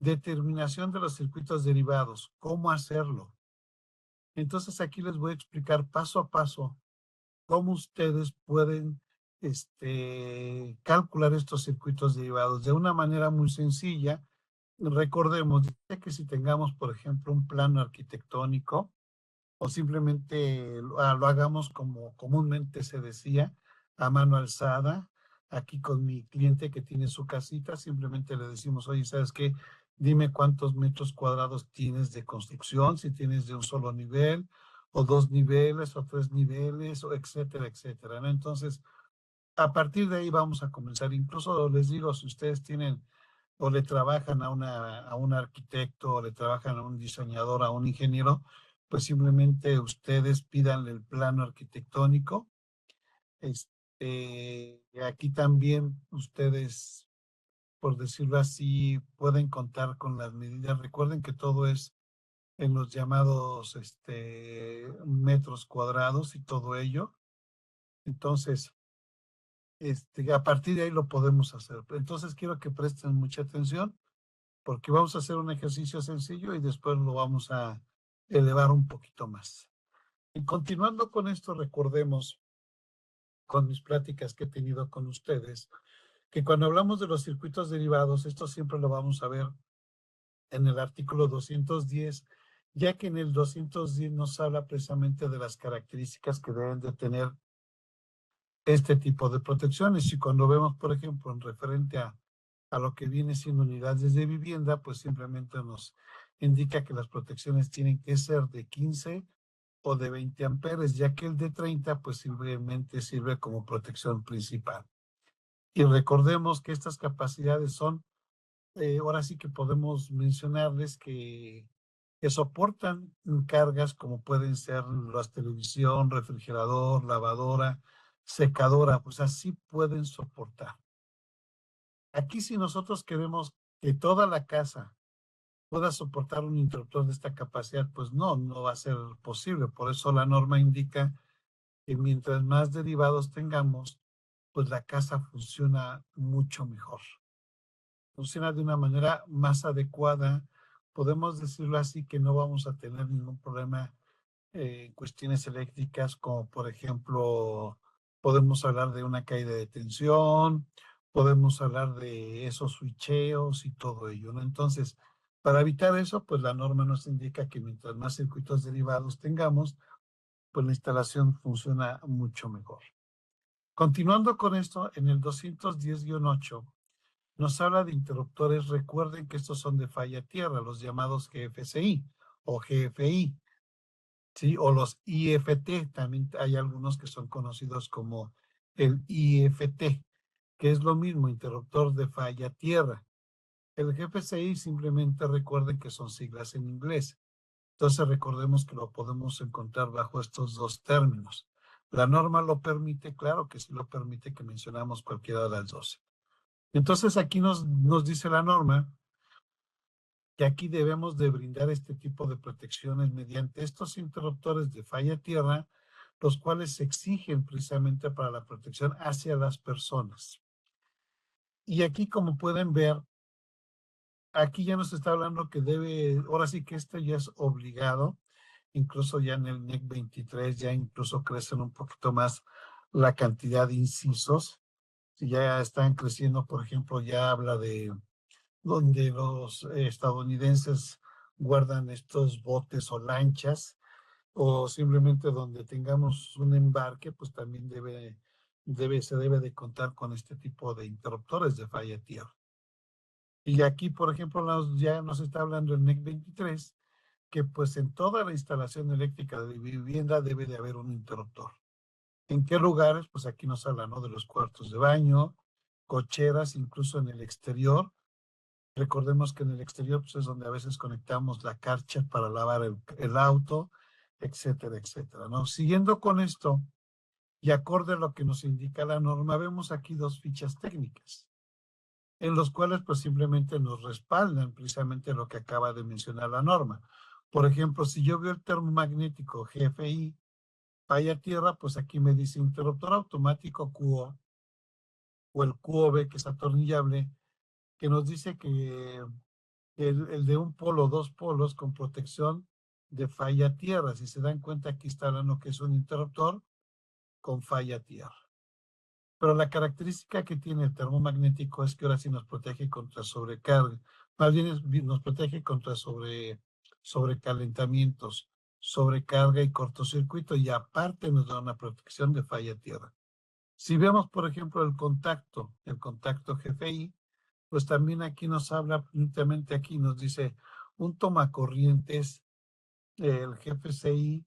Determinación de los circuitos derivados, cómo hacerlo. Entonces aquí les voy a explicar paso a paso cómo ustedes pueden calcular estos circuitos derivados de una manera muy sencilla. Recordemos que si tengamos, por ejemplo, un plano arquitectónico o simplemente lo hagamos como comúnmente se decía, a mano alzada, aquí con mi cliente que tiene su casita, simplemente le decimos, oye, ¿sabes qué? Dime cuántos metros cuadrados tienes de construcción, si tienes de un solo nivel, o dos niveles, o tres niveles, o etcétera, etcétera, ¿no? Entonces, a partir de ahí vamos a comenzar. Incluso les digo, si ustedes tienen o le trabajan a un arquitecto, o le trabajan a un diseñador, a un ingeniero, pues simplemente ustedes pídanle el plano arquitectónico. Aquí también ustedes, por decirlo así, pueden contar con las medidas. Recuerden que todo es en los llamados metros cuadrados y todo ello. Entonces, a partir de ahí lo podemos hacer. Entonces quiero que presten mucha atención porque vamos a hacer un ejercicio sencillo y después lo vamos a elevar un poquito más. Y continuando con esto, recordemos con mis pláticas que he tenido con ustedes, que cuando hablamos de los circuitos derivados, esto siempre lo vamos a ver en el artículo 210, ya que en el 210 nos habla precisamente de las características que deben de tener este tipo de protecciones. Y cuando vemos, por ejemplo, en referente a lo que viene siendo unidades de vivienda, pues simplemente nos indica que las protecciones tienen que ser de 15 o de 20 amperes, ya que el de 30 pues simplemente sirve como protección principal. Y recordemos que estas capacidades son, ahora sí que podemos mencionarles que soportan cargas como pueden ser las televisión, refrigerador, lavadora, secadora, pues así pueden soportar. Aquí si nosotros queremos que toda la casa pueda soportar un interruptor de esta capacidad, pues no va a ser posible. Por eso la norma indica que mientras más derivados tengamos, pues la casa funciona mucho mejor. Funciona de una manera más adecuada. Podemos decirlo así que no vamos a tener ningún problema en cuestiones eléctricas, como por ejemplo, podemos hablar de una caída de tensión, podemos hablar de esos switcheos y todo ello, ¿no? Entonces, para evitar eso, pues la norma nos indica que mientras más circuitos derivados tengamos, pues la instalación funciona mucho mejor. Continuando con esto, en el 210-8 nos habla de interruptores. Recuerden que estos son de falla tierra, los llamados GFCI o GFI. ¿Sí? O los IFT, también hay algunos que son conocidos como el IFT, que es lo mismo, interruptor de falla tierra. El GFCI simplemente recuerden que son siglas en inglés. Entonces recordemos que lo podemos encontrar bajo estos dos términos. La norma lo permite, claro que sí lo permite que mencionamos cualquiera de las dos. Entonces aquí nos dice la norma que aquí debemos de brindar este tipo de protecciones mediante estos interruptores de falla tierra, los cuales se exigen precisamente para la protección hacia las personas. Y aquí, como pueden ver, aquí ya nos está hablando que debe, ahora sí que esto ya es obligado, incluso ya en el NEC 23 ya incluso crecen un poquito más la cantidad de incisos, si ya están creciendo, por ejemplo, ya habla de donde los estadounidenses guardan estos botes o lanchas, o simplemente donde tengamos un embarque, pues también se debe de contar con este tipo de interruptores de falla tierra. Y aquí, por ejemplo, ya nos está hablando el NEC 23, que pues en toda la instalación eléctrica de vivienda debe de haber un interruptor. ¿En qué lugares? Pues aquí nos habla, ¿no? De los cuartos de baño, cocheras, incluso en el exterior. Recordemos que en el exterior pues, es donde a veces conectamos la Karcher para lavar el auto, etcétera, etcétera, ¿no? Siguiendo con esto y acorde a lo que nos indica la norma, vemos aquí dos fichas técnicas, en los cuales pues simplemente nos respaldan precisamente lo que acaba de mencionar la norma. Por ejemplo, si yo veo el termomagnético GFI, falla tierra, pues aquí me dice interruptor automático QO o el QOB, que es atornillable, que nos dice que el de un polo, dos polos con protección de falla tierra. Si se dan cuenta, aquí está hablando que es un interruptor con falla tierra. Pero la característica que tiene el termomagnético es que ahora sí nos protege contra sobrecarga. Más bien nos protege contra sobrecalentamientos, sobrecarga y cortocircuito, y aparte nos da una protección de falla tierra. Si vemos, por ejemplo, el contacto GFI, pues también aquí nos habla, únicamente aquí nos dice un tomacorrientes, el GFCI,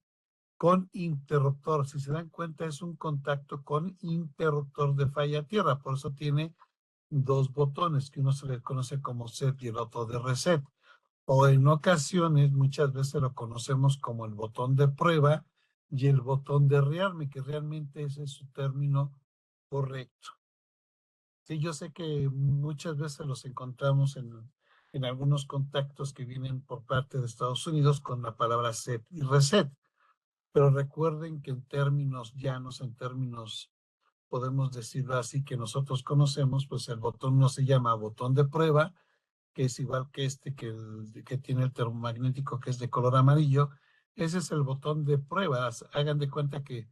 con interruptor. Si se dan cuenta, es un contacto con interruptor de falla tierra. Por eso tiene dos botones, que uno se le conoce como set y el otro de reset. O en ocasiones, muchas veces lo conocemos como el botón de prueba y el botón de rearme, que realmente ese es su término correcto. Sí, yo sé que muchas veces los encontramos en algunos contactos que vienen por parte de Estados Unidos con la palabra set y reset. Pero recuerden que en términos llanos, en términos, podemos decirlo así, que nosotros conocemos, pues el botón no se llama botón de prueba, que es igual que que tiene el termomagnético, que es de color amarillo. Ese es el botón de prueba. Hagan de cuenta que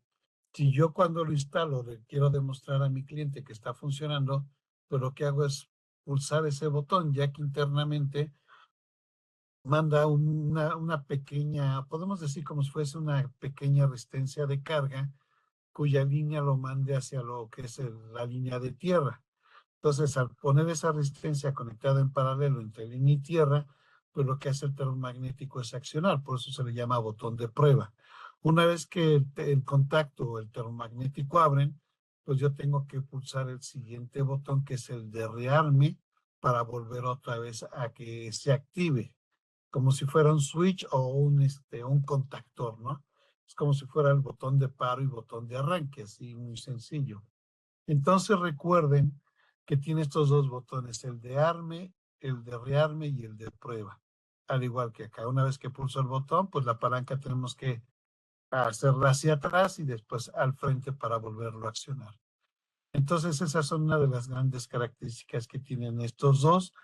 si yo cuando lo instalo le quiero demostrar a mi cliente que está funcionando, pues lo que hago es pulsar ese botón, ya que internamente manda una pequeña, podemos decir como si fuese una pequeña resistencia de carga, cuya línea lo mande hacia lo que es la línea de tierra. Entonces, al poner esa resistencia conectada en paralelo entre línea y tierra, pues lo que hace el termomagnético es accionar, por eso se le llama botón de prueba. Una vez que el contacto o el termomagnético abren, pues yo tengo que pulsar el siguiente botón, que es el de rearme, para volver otra vez a que se active, como si fuera un switch o un contactor, ¿no? Es como si fuera el botón de paro y botón de arranque, así muy sencillo. Entonces recuerden que tiene estos dos botones, el de arme, el de rearme y el de prueba. Al igual que acá, una vez que pulso el botón, pues la palanca tenemos que hacerla hacia atrás y después al frente para volverlo a accionar. Entonces esas son una de las grandes características que tienen estos dos,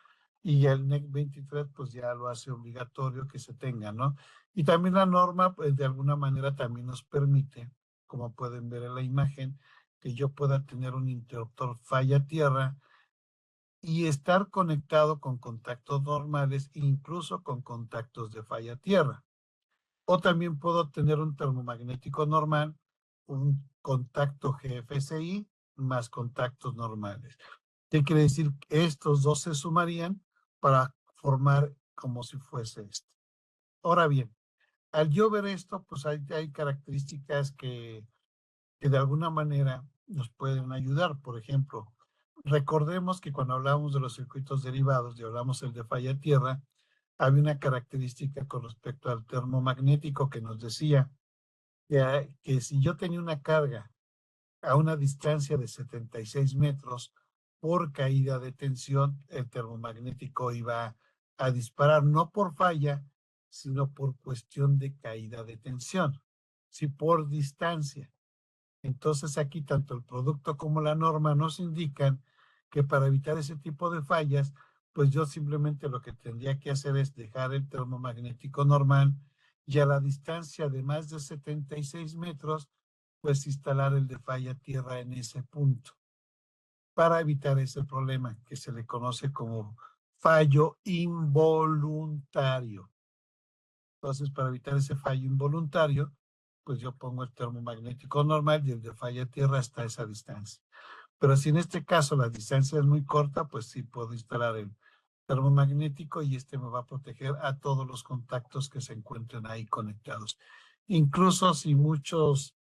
y el NEC 23 pues ya lo hace obligatorio que se tenga, ¿no? Y también la norma pues de alguna manera también nos permite, como pueden ver en la imagen, que yo pueda tener un interruptor falla tierra y estar conectado con contactos normales, incluso con contactos de falla tierra. O también puedo tener un termomagnético normal, un contacto GFCI más contactos normales. ¿Qué quiere decir? Estos dos se sumarían para formar como si fuese este. Ahora bien, al yo ver esto, pues hay características que de alguna manera nos pueden ayudar. Por ejemplo, recordemos que cuando hablamos de los circuitos derivados y hablamos el de falla tierra, había una característica con respecto al termomagnético que nos decía que si yo tenía una carga a una distancia de 76 metros por caída de tensión, el termomagnético iba a disparar, no por falla, sino por cuestión de caída de tensión, sí, por distancia. Entonces aquí tanto el producto como la norma nos indican que para evitar ese tipo de fallas, pues yo simplemente lo que tendría que hacer es dejar el termomagnético normal y a la distancia de más de 76 metros, pues instalar el de falla tierra en ese punto para evitar ese problema que se le conoce como fallo involuntario. Entonces, para evitar ese fallo involuntario, pues yo pongo el termomagnético normal y el de falla tierra hasta esa distancia. Pero si en este caso la distancia es muy corta, pues sí puedo instalar el termomagnético y este me va a proteger a todos los contactos que se encuentren ahí conectados. Incluso si muchos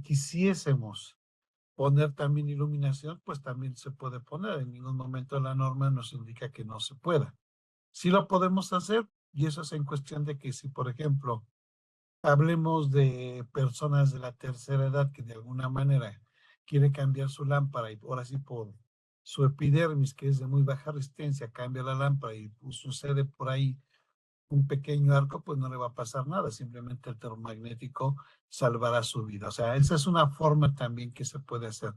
quisiésemos poner también iluminación, pues también se puede poner. En ningún momento la norma nos indica que no se pueda. Sí lo podemos hacer, y eso es en cuestión de que si, por ejemplo, hablemos de personas de la tercera edad que de alguna manera quiere cambiar su lámpara y ahora sí por su epidermis, que es de muy baja resistencia, cambia la lámpara y pues, sucede por ahí un pequeño arco, pues no le va a pasar nada, simplemente el termomagnético salvará su vida. O sea, esa es una forma también que se puede hacer.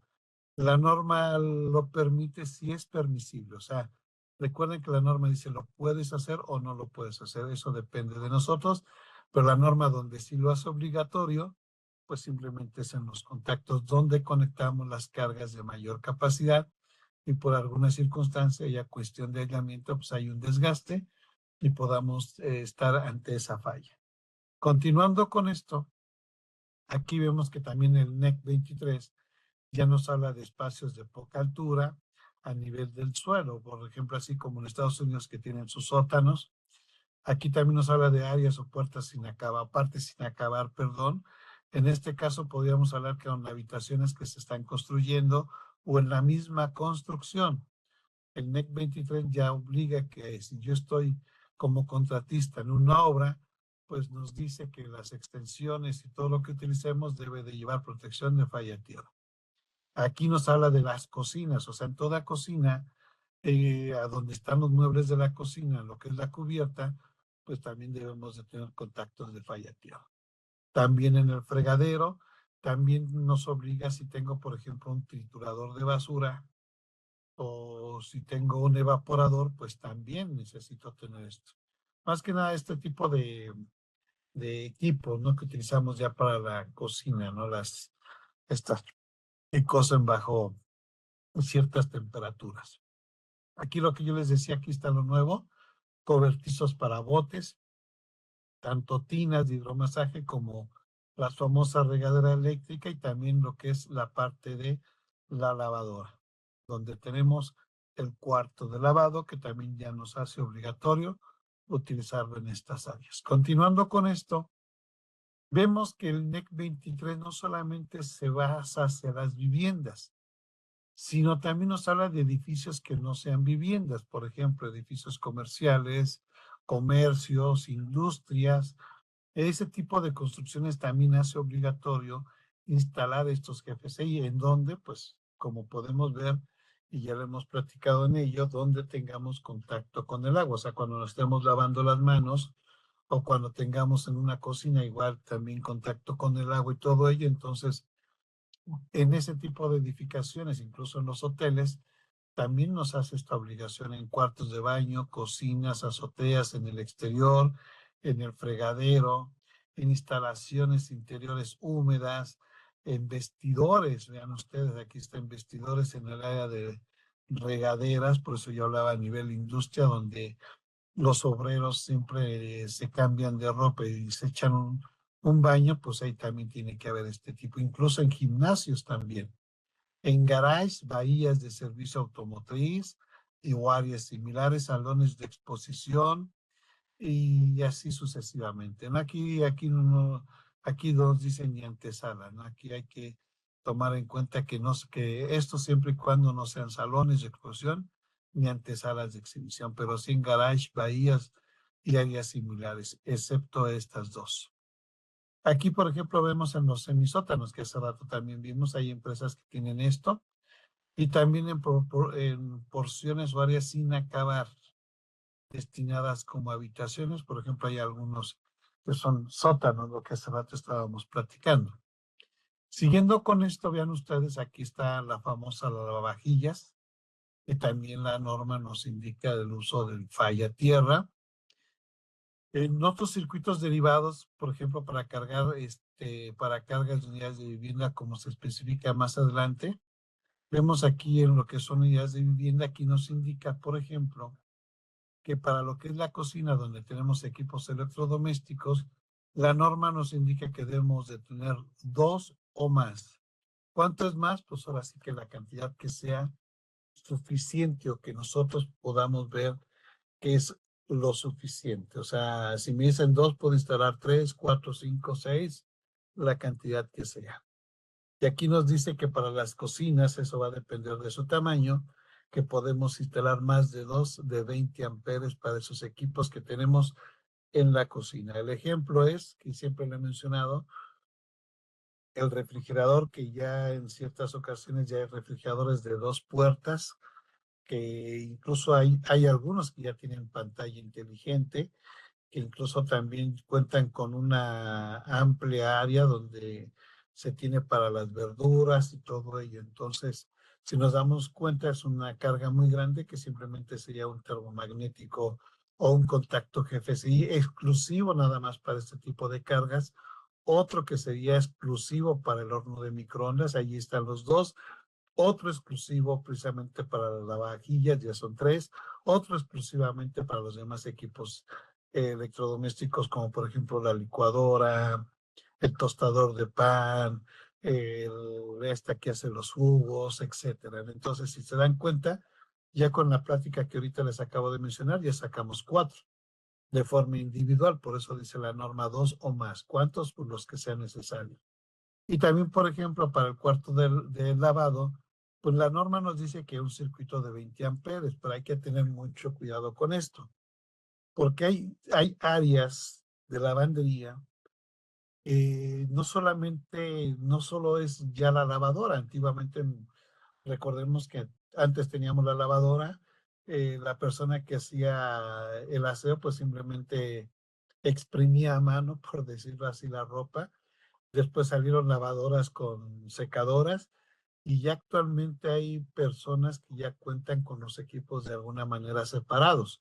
La norma lo permite si es permisible, o sea, Recuerden que la norma dice lo puedes hacer o no lo puedes hacer, eso depende de nosotros, pero la norma donde sí lo hace obligatorio, pues simplemente es en los contactos donde conectamos las cargas de mayor capacidad y por alguna circunstancia, ya cuestión de aislamiento, pues hay un desgaste y podamos estar ante esa falla. Continuando con esto, aquí vemos que también el NEC 23 ya nos habla de espacios de poca altura a nivel del suelo, por ejemplo, así como en Estados Unidos que tienen sus sótanos. Aquí también nos habla de áreas o puertas sin acabar, partes sin acabar, perdón. En este caso podríamos hablar que son habitaciones que se están construyendo o en la misma construcción. El NEC 23 ya obliga que si yo estoy como contratista en una obra, pues nos dice que las extensiones y todo lo que utilicemos debe de llevar protección de falla tierra. Aquí nos habla de las cocinas, o sea, en toda cocina, a donde están los muebles de la cocina, lo que es la cubierta, pues también debemos de tener contactos de falla tierra. También en el fregadero, también nos obliga si tengo, por ejemplo, un triturador de basura o si tengo un evaporador, pues también necesito tener esto. Más que nada este tipo de equipos, ¿no? Que utilizamos ya para la cocina, ¿no? Estas que cocen bajo ciertas temperaturas. Aquí lo que yo les decía, aquí está lo nuevo, cobertizos para botes, tanto tinas de hidromasaje como la famosa regadera eléctrica y también lo que es la parte de la lavadora, donde tenemos el cuarto de lavado que también ya nos hace obligatorio utilizarlo en estas áreas. Continuando con esto, vemos que el NEC 23 no solamente se basa hacia las viviendas, sino también nos habla de edificios que no sean viviendas, por ejemplo, edificios comerciales, comercios, industrias. Ese tipo de construcciones también hace obligatorio instalar estos GFCI, en donde, pues, como podemos ver, y ya lo hemos platicado en ello, donde tengamos contacto con el agua, o sea, cuando nos estemos lavando las manos o cuando tengamos en una cocina igual también contacto con el agua y todo ello, entonces en ese tipo de edificaciones, incluso en los hoteles, también nos hace esta obligación en cuartos de baño, cocinas, azoteas, en el exterior, en el fregadero, en instalaciones interiores húmedas, en vestidores. Vean ustedes, aquí están vestidores en el área de regaderas, por eso yo hablaba a nivel industria, donde los obreros siempre se cambian de ropa y se echan un baño, pues ahí también tiene que haber este tipo, incluso en gimnasios también. En garage, bahías de servicio automotriz y áreas similares, salones de exposición y así sucesivamente. ¿No? Aquí nos dicen ni antesala, ¿no? Aquí hay que tomar en cuenta que esto siempre y cuando no sean salones de exposición ni antesalas de exhibición, pero sí en garage, bahías y áreas similares, excepto estas dos. Aquí, por ejemplo, vemos en los semisótanos, que hace rato también vimos, hay empresas que tienen esto, y también en porciones o áreas sin acabar, destinadas como habitaciones. Por ejemplo, hay algunos que son sótanos, lo que hace rato estábamos platicando. Siguiendo con esto, vean ustedes, aquí está la famosa lavavajillas, que también la norma nos indica el uso del falla tierra. En otros circuitos derivados, por ejemplo, para cargas de unidades de vivienda, como se especifica más adelante, vemos aquí en lo que son unidades de vivienda, aquí nos indica, por ejemplo, que para lo que es la cocina, donde tenemos equipos electrodomésticos, la norma nos indica que debemos de tener dos o más. ¿Cuánto es más? Pues ahora sí que la cantidad que sea suficiente o que nosotros podamos ver que es lo suficiente. O sea, si me dicen dos, puedo instalar tres, cuatro, cinco, seis, la cantidad que sea. Y aquí nos dice que para las cocinas, eso va a depender de su tamaño, que podemos instalar más de dos de 20 amperes para esos equipos que tenemos en la cocina. El ejemplo es, que siempre lo he mencionado, el refrigerador, que ya en ciertas ocasiones ya hay refrigeradores de dos puertas, que incluso hay algunos que ya tienen pantalla inteligente, que incluso también cuentan con una amplia área donde se tiene para las verduras y todo ello. Entonces, si nos damos cuenta, es una carga muy grande que simplemente sería un termomagnético o un contacto GFCI exclusivo nada más para este tipo de cargas. Otro que sería exclusivo para el horno de microondas, allí están los dos. Otro exclusivo precisamente para las lavavajillas, ya son tres. Otro exclusivamente para los demás equipos electrodomésticos, como por ejemplo la licuadora, el tostador de pan, esta que hace los jugos, etcétera. Entonces, si se dan cuenta, ya con la plática que ahorita les acabo de mencionar, ya sacamos cuatro de forma individual, por eso dice la norma dos o más. ¿Cuántos? Pues los que sean necesarios. Y también, por ejemplo, para el cuarto del lavado, pues la norma nos dice que un circuito de 20 amperes, pero hay que tener mucho cuidado con esto, porque hay áreas de lavandería, no solamente, no solo es ya la lavadora, antiguamente recordemos que antes teníamos la lavadora, la persona que hacía el aseo pues simplemente exprimía a mano, por decirlo así, la ropa. Después salieron lavadoras con secadoras y ya actualmente hay personas que ya cuentan con los equipos de alguna manera separados.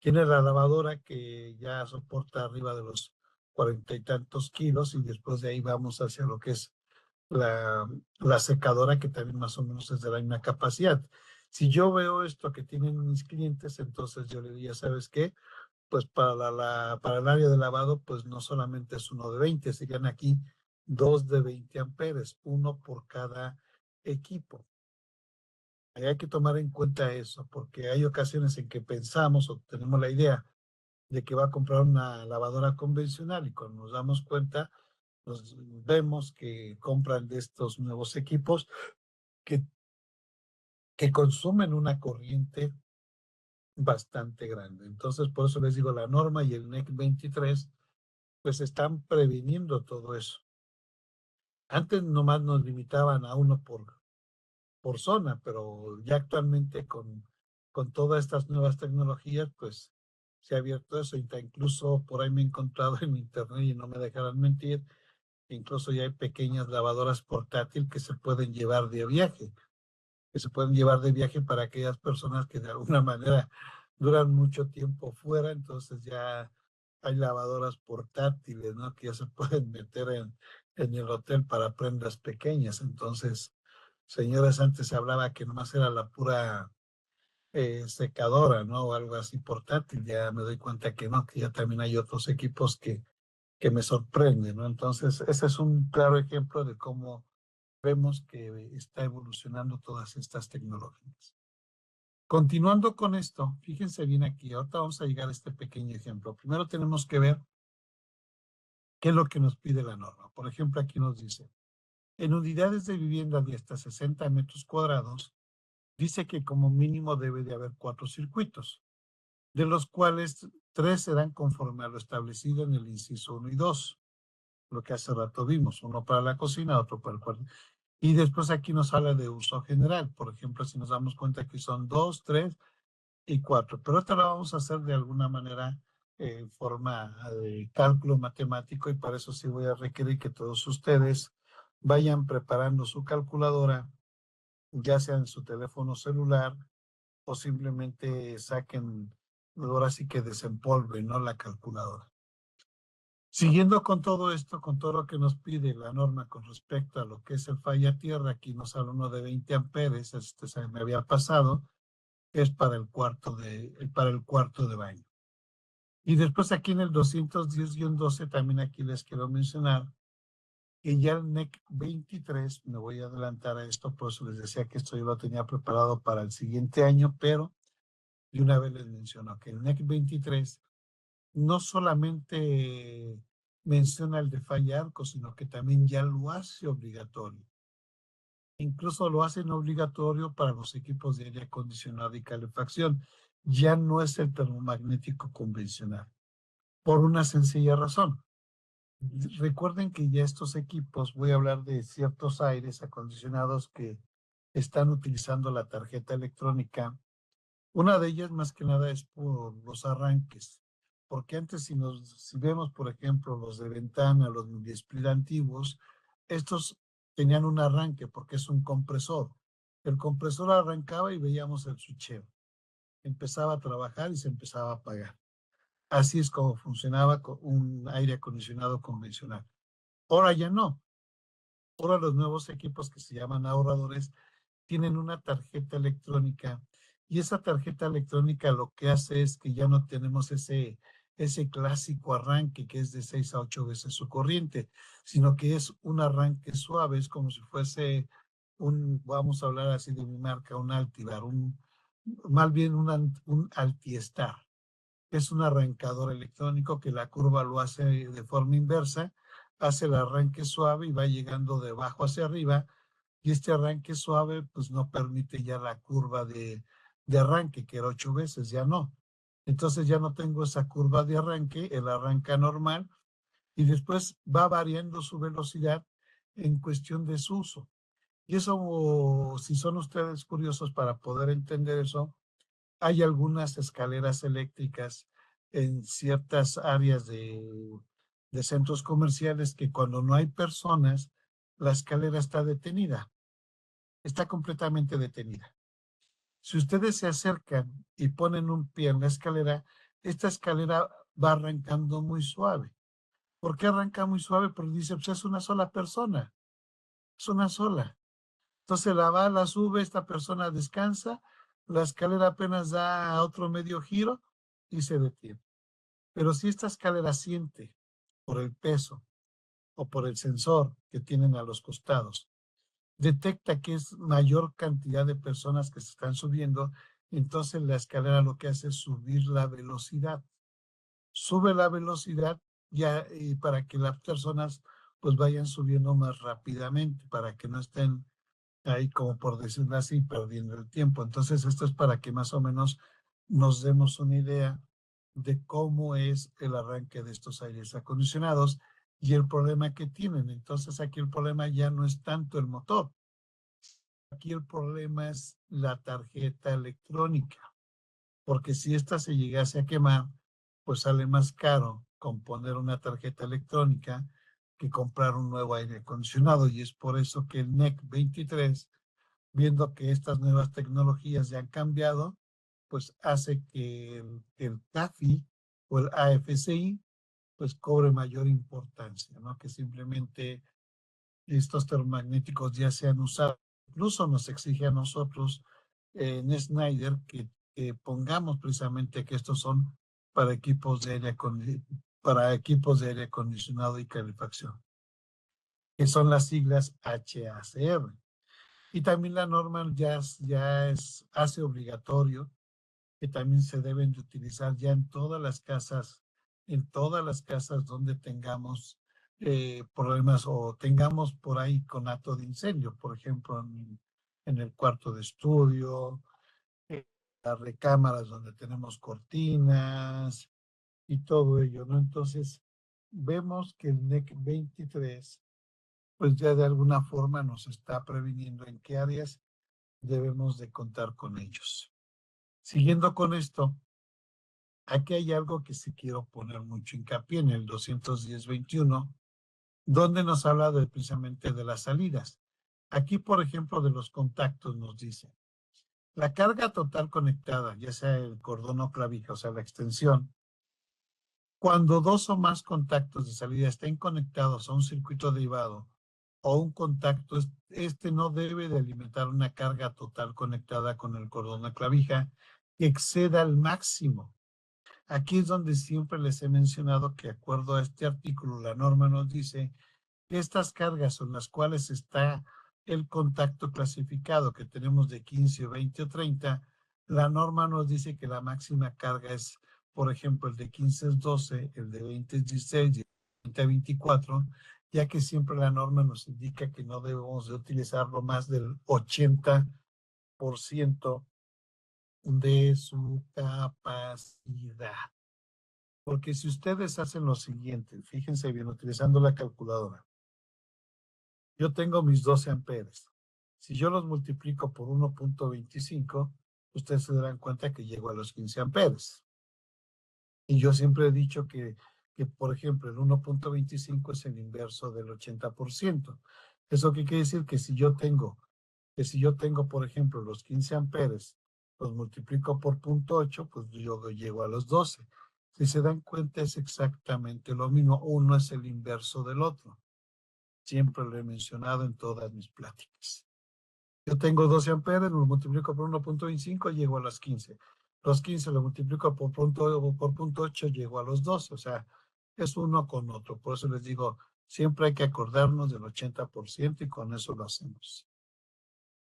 Tiene la lavadora que ya soporta arriba de los 40 y tantos kilos y después de ahí vamos hacia lo que es la secadora que también más o menos es de la misma capacidad. Si yo veo esto que tienen mis clientes, entonces yo le diría, ¿sabes qué? Pues para, para el área de lavado, pues no solamente es uno de 20, serían aquí dos de 20 amperes, uno por cada equipo. Ahí hay que tomar en cuenta eso, porque hay ocasiones en que pensamos o tenemos la idea de que va a comprar una lavadora convencional y cuando nos damos cuenta, nos vemos que compran de estos nuevos equipos que, que consumen una corriente bastante grande. Entonces, por eso les digo, la norma y el NEC 23 pues están previniendo todo eso. Antes nomás nos limitaban a uno por zona, pero ya actualmente con todas estas nuevas tecnologías, pues se ha abierto eso. Incluso por ahí me he encontrado en internet y no me dejarán mentir, incluso ya hay pequeñas lavadoras portátil que se pueden llevar de viaje, para aquellas personas que de alguna manera duran mucho tiempo fuera, entonces ya hay lavadoras portátiles, ¿no? Que ya se pueden meter en el hotel para prendas pequeñas. Entonces, señores, antes se hablaba que nomás era la pura secadora, ¿no? O algo así portátil. Ya me doy cuenta que no, que ya también hay otros equipos que me sorprenden, ¿no? Entonces, ese es un claro ejemplo de cómo vemos que está evolucionando todas estas tecnologías. Continuando con esto, fíjense bien aquí, ahorita vamos a llegar a este pequeño ejemplo. Primero tenemos que ver qué es lo que nos pide la norma. Por ejemplo, aquí nos dice, en unidades de vivienda de hasta 60 metros cuadrados, dice que como mínimo debe de haber 4 circuitos, de los cuales 3 serán conforme a lo establecido en el inciso 1 y 2, lo que hace rato vimos, uno para la cocina, otro para el cuarto. Y después aquí nos habla de uso general, por ejemplo, si nos damos cuenta que son 2, 3 y 4, pero esta la vamos a hacer de alguna manera en forma de cálculo matemático y para eso sí voy a requerir que todos ustedes vayan preparando su calculadora, ya sea en su teléfono celular o simplemente saquen, ahora sí que desempolven, ¿no? La calculadora. Siguiendo con todo esto, con todo lo que nos pide la norma con respecto a lo que es el falla tierra, aquí nos habla uno de 20 amperes, este se me había pasado, es para el cuarto de baño. Y después aquí en el 210-12 también aquí les quiero mencionar que ya el NEC 23, me voy a adelantar a esto, por eso les decía que esto yo lo tenía preparado para el siguiente año, pero de una vez les menciono que el NEC 23 no solamente menciona el de falla arco, sino que también ya lo hace obligatorio. Incluso lo hacen obligatorio para los equipos de aire acondicionado y calefacción. Ya no es el termomagnético convencional, por una sencilla razón. Recuerden que ya estos equipos, voy a hablar de ciertos aires acondicionados que están utilizando la tarjeta electrónica. Una de ellas más que nada es por los arranques, porque antes si vemos, por ejemplo, los de ventana, los mini split antiguos, estos tenían un arranque porque es un compresor. El compresor arrancaba y veíamos el switcheo. Empezaba a trabajar y se empezaba a apagar. Así es como funcionaba con un aire acondicionado convencional. Ahora ya no. Ahora los nuevos equipos que se llaman ahorradores tienen una tarjeta electrónica y esa tarjeta electrónica lo que hace es que ya no tenemos ese clásico arranque que es de 6 a 8 veces su corriente, sino que es un arranque suave, es como si fuese vamos a hablar así de mi marca, un Altivar, más bien un Altiestar. Es un arrancador electrónico que la curva lo hace de forma inversa, hace el arranque suave y va llegando de abajo hacia arriba, y este arranque suave pues no permite ya la curva de arranque, que era 8 veces, ya no. Entonces ya no tengo esa curva de arranque, él arranca normal y después va variando su velocidad en cuestión de su uso. Y eso, si son ustedes curiosos para poder entender eso, hay algunas escaleras eléctricas en ciertas áreas de centros comerciales que cuando no hay personas, la escalera está detenida, está completamente detenida. Si ustedes se acercan y ponen un pie en la escalera, esta escalera va arrancando muy suave. ¿Por qué arranca muy suave? Porque dice, pues es una sola persona, es una sola. Entonces la va, la sube, esta persona descansa, la escalera apenas da otro medio giro y se detiene. Pero si esta escalera siente por el peso o por el sensor que tienen a los costados, detecta que es mayor cantidad de personas que se están subiendo, entonces la escalera lo que hace es subir la velocidad. Sube la velocidad ya y para que las personas pues vayan subiendo más rápidamente, para que no estén ahí como por decirlo así, perdiendo el tiempo. Entonces esto es para que más o menos nos demos una idea de cómo es el arranque de estos aires acondicionados y el problema que tienen. Entonces aquí el problema ya no es tanto el motor, aquí el problema es la tarjeta electrónica, porque si esta se llegase a quemar, pues sale más caro componer una tarjeta electrónica que comprar un nuevo aire acondicionado y es por eso que el NEC 23, viendo que estas nuevas tecnologías ya han cambiado, pues hace que el CAFI o el AFCI pues cobre mayor importancia, ¿no? Que simplemente estos termomagnéticos ya se han usado. Incluso nos exige a nosotros en Schneider que pongamos precisamente que estos son para equipos de aire acondicionado y calefacción, que son las siglas HACR. Y también la norma hace obligatorio que también se deben de utilizar ya en todas las casas donde tengamos problemas o tengamos por ahí conato de incendio, por ejemplo, en el cuarto de estudio, en las recámaras donde tenemos cortinas y todo ello, ¿no? Entonces, vemos que el NEC 23, pues ya de alguna forma nos está previniendo en qué áreas debemos de contar con ellos. Siguiendo con esto, aquí hay algo que sí quiero poner mucho hincapié en el 210-21, donde nos habla precisamente de las salidas. Aquí, por ejemplo, de los contactos nos dice, la carga total conectada, ya sea el cordón o clavija, o sea, la extensión, cuando dos o más contactos de salida estén conectados a un circuito derivado o un contacto, este no debe de alimentar una carga total conectada con el cordón o clavija que exceda al máximo. Aquí es donde siempre les he mencionado que, de acuerdo a este artículo, la norma nos dice que estas cargas son las cuales está el contacto clasificado que tenemos de 15, 20 o 30. La norma nos dice que la máxima carga es, por ejemplo, el de 15 es 12, el de 20 es 16 y el de 20 es 24, ya que siempre la norma nos indica que no debemos de utilizarlo más del 80% de su capacidad. Porque si ustedes hacen lo siguiente, fíjense bien, utilizando la calculadora, yo tengo mis 12 amperes. Si yo los multiplico por 1.25, ustedes se darán cuenta que llego a los 15 amperes. Y yo siempre he dicho que que, por ejemplo, el 1.25 es el inverso del 80%. ¿Eso qué quiere decir? Que si yo tengo, por ejemplo, los 15 amperes, los multiplico por 0.8, pues yo llego a los 12. Si se dan cuenta, es exactamente lo mismo. Uno es el inverso del otro. Siempre lo he mencionado en todas mis pláticas. Yo tengo 12 amperes, lo multiplico por 1.25, llego a las 15. Los 15 lo multiplico por 0.8, llego a los 12. O sea, es uno con otro. Por eso les digo, siempre hay que acordarnos del 80% y con eso lo hacemos.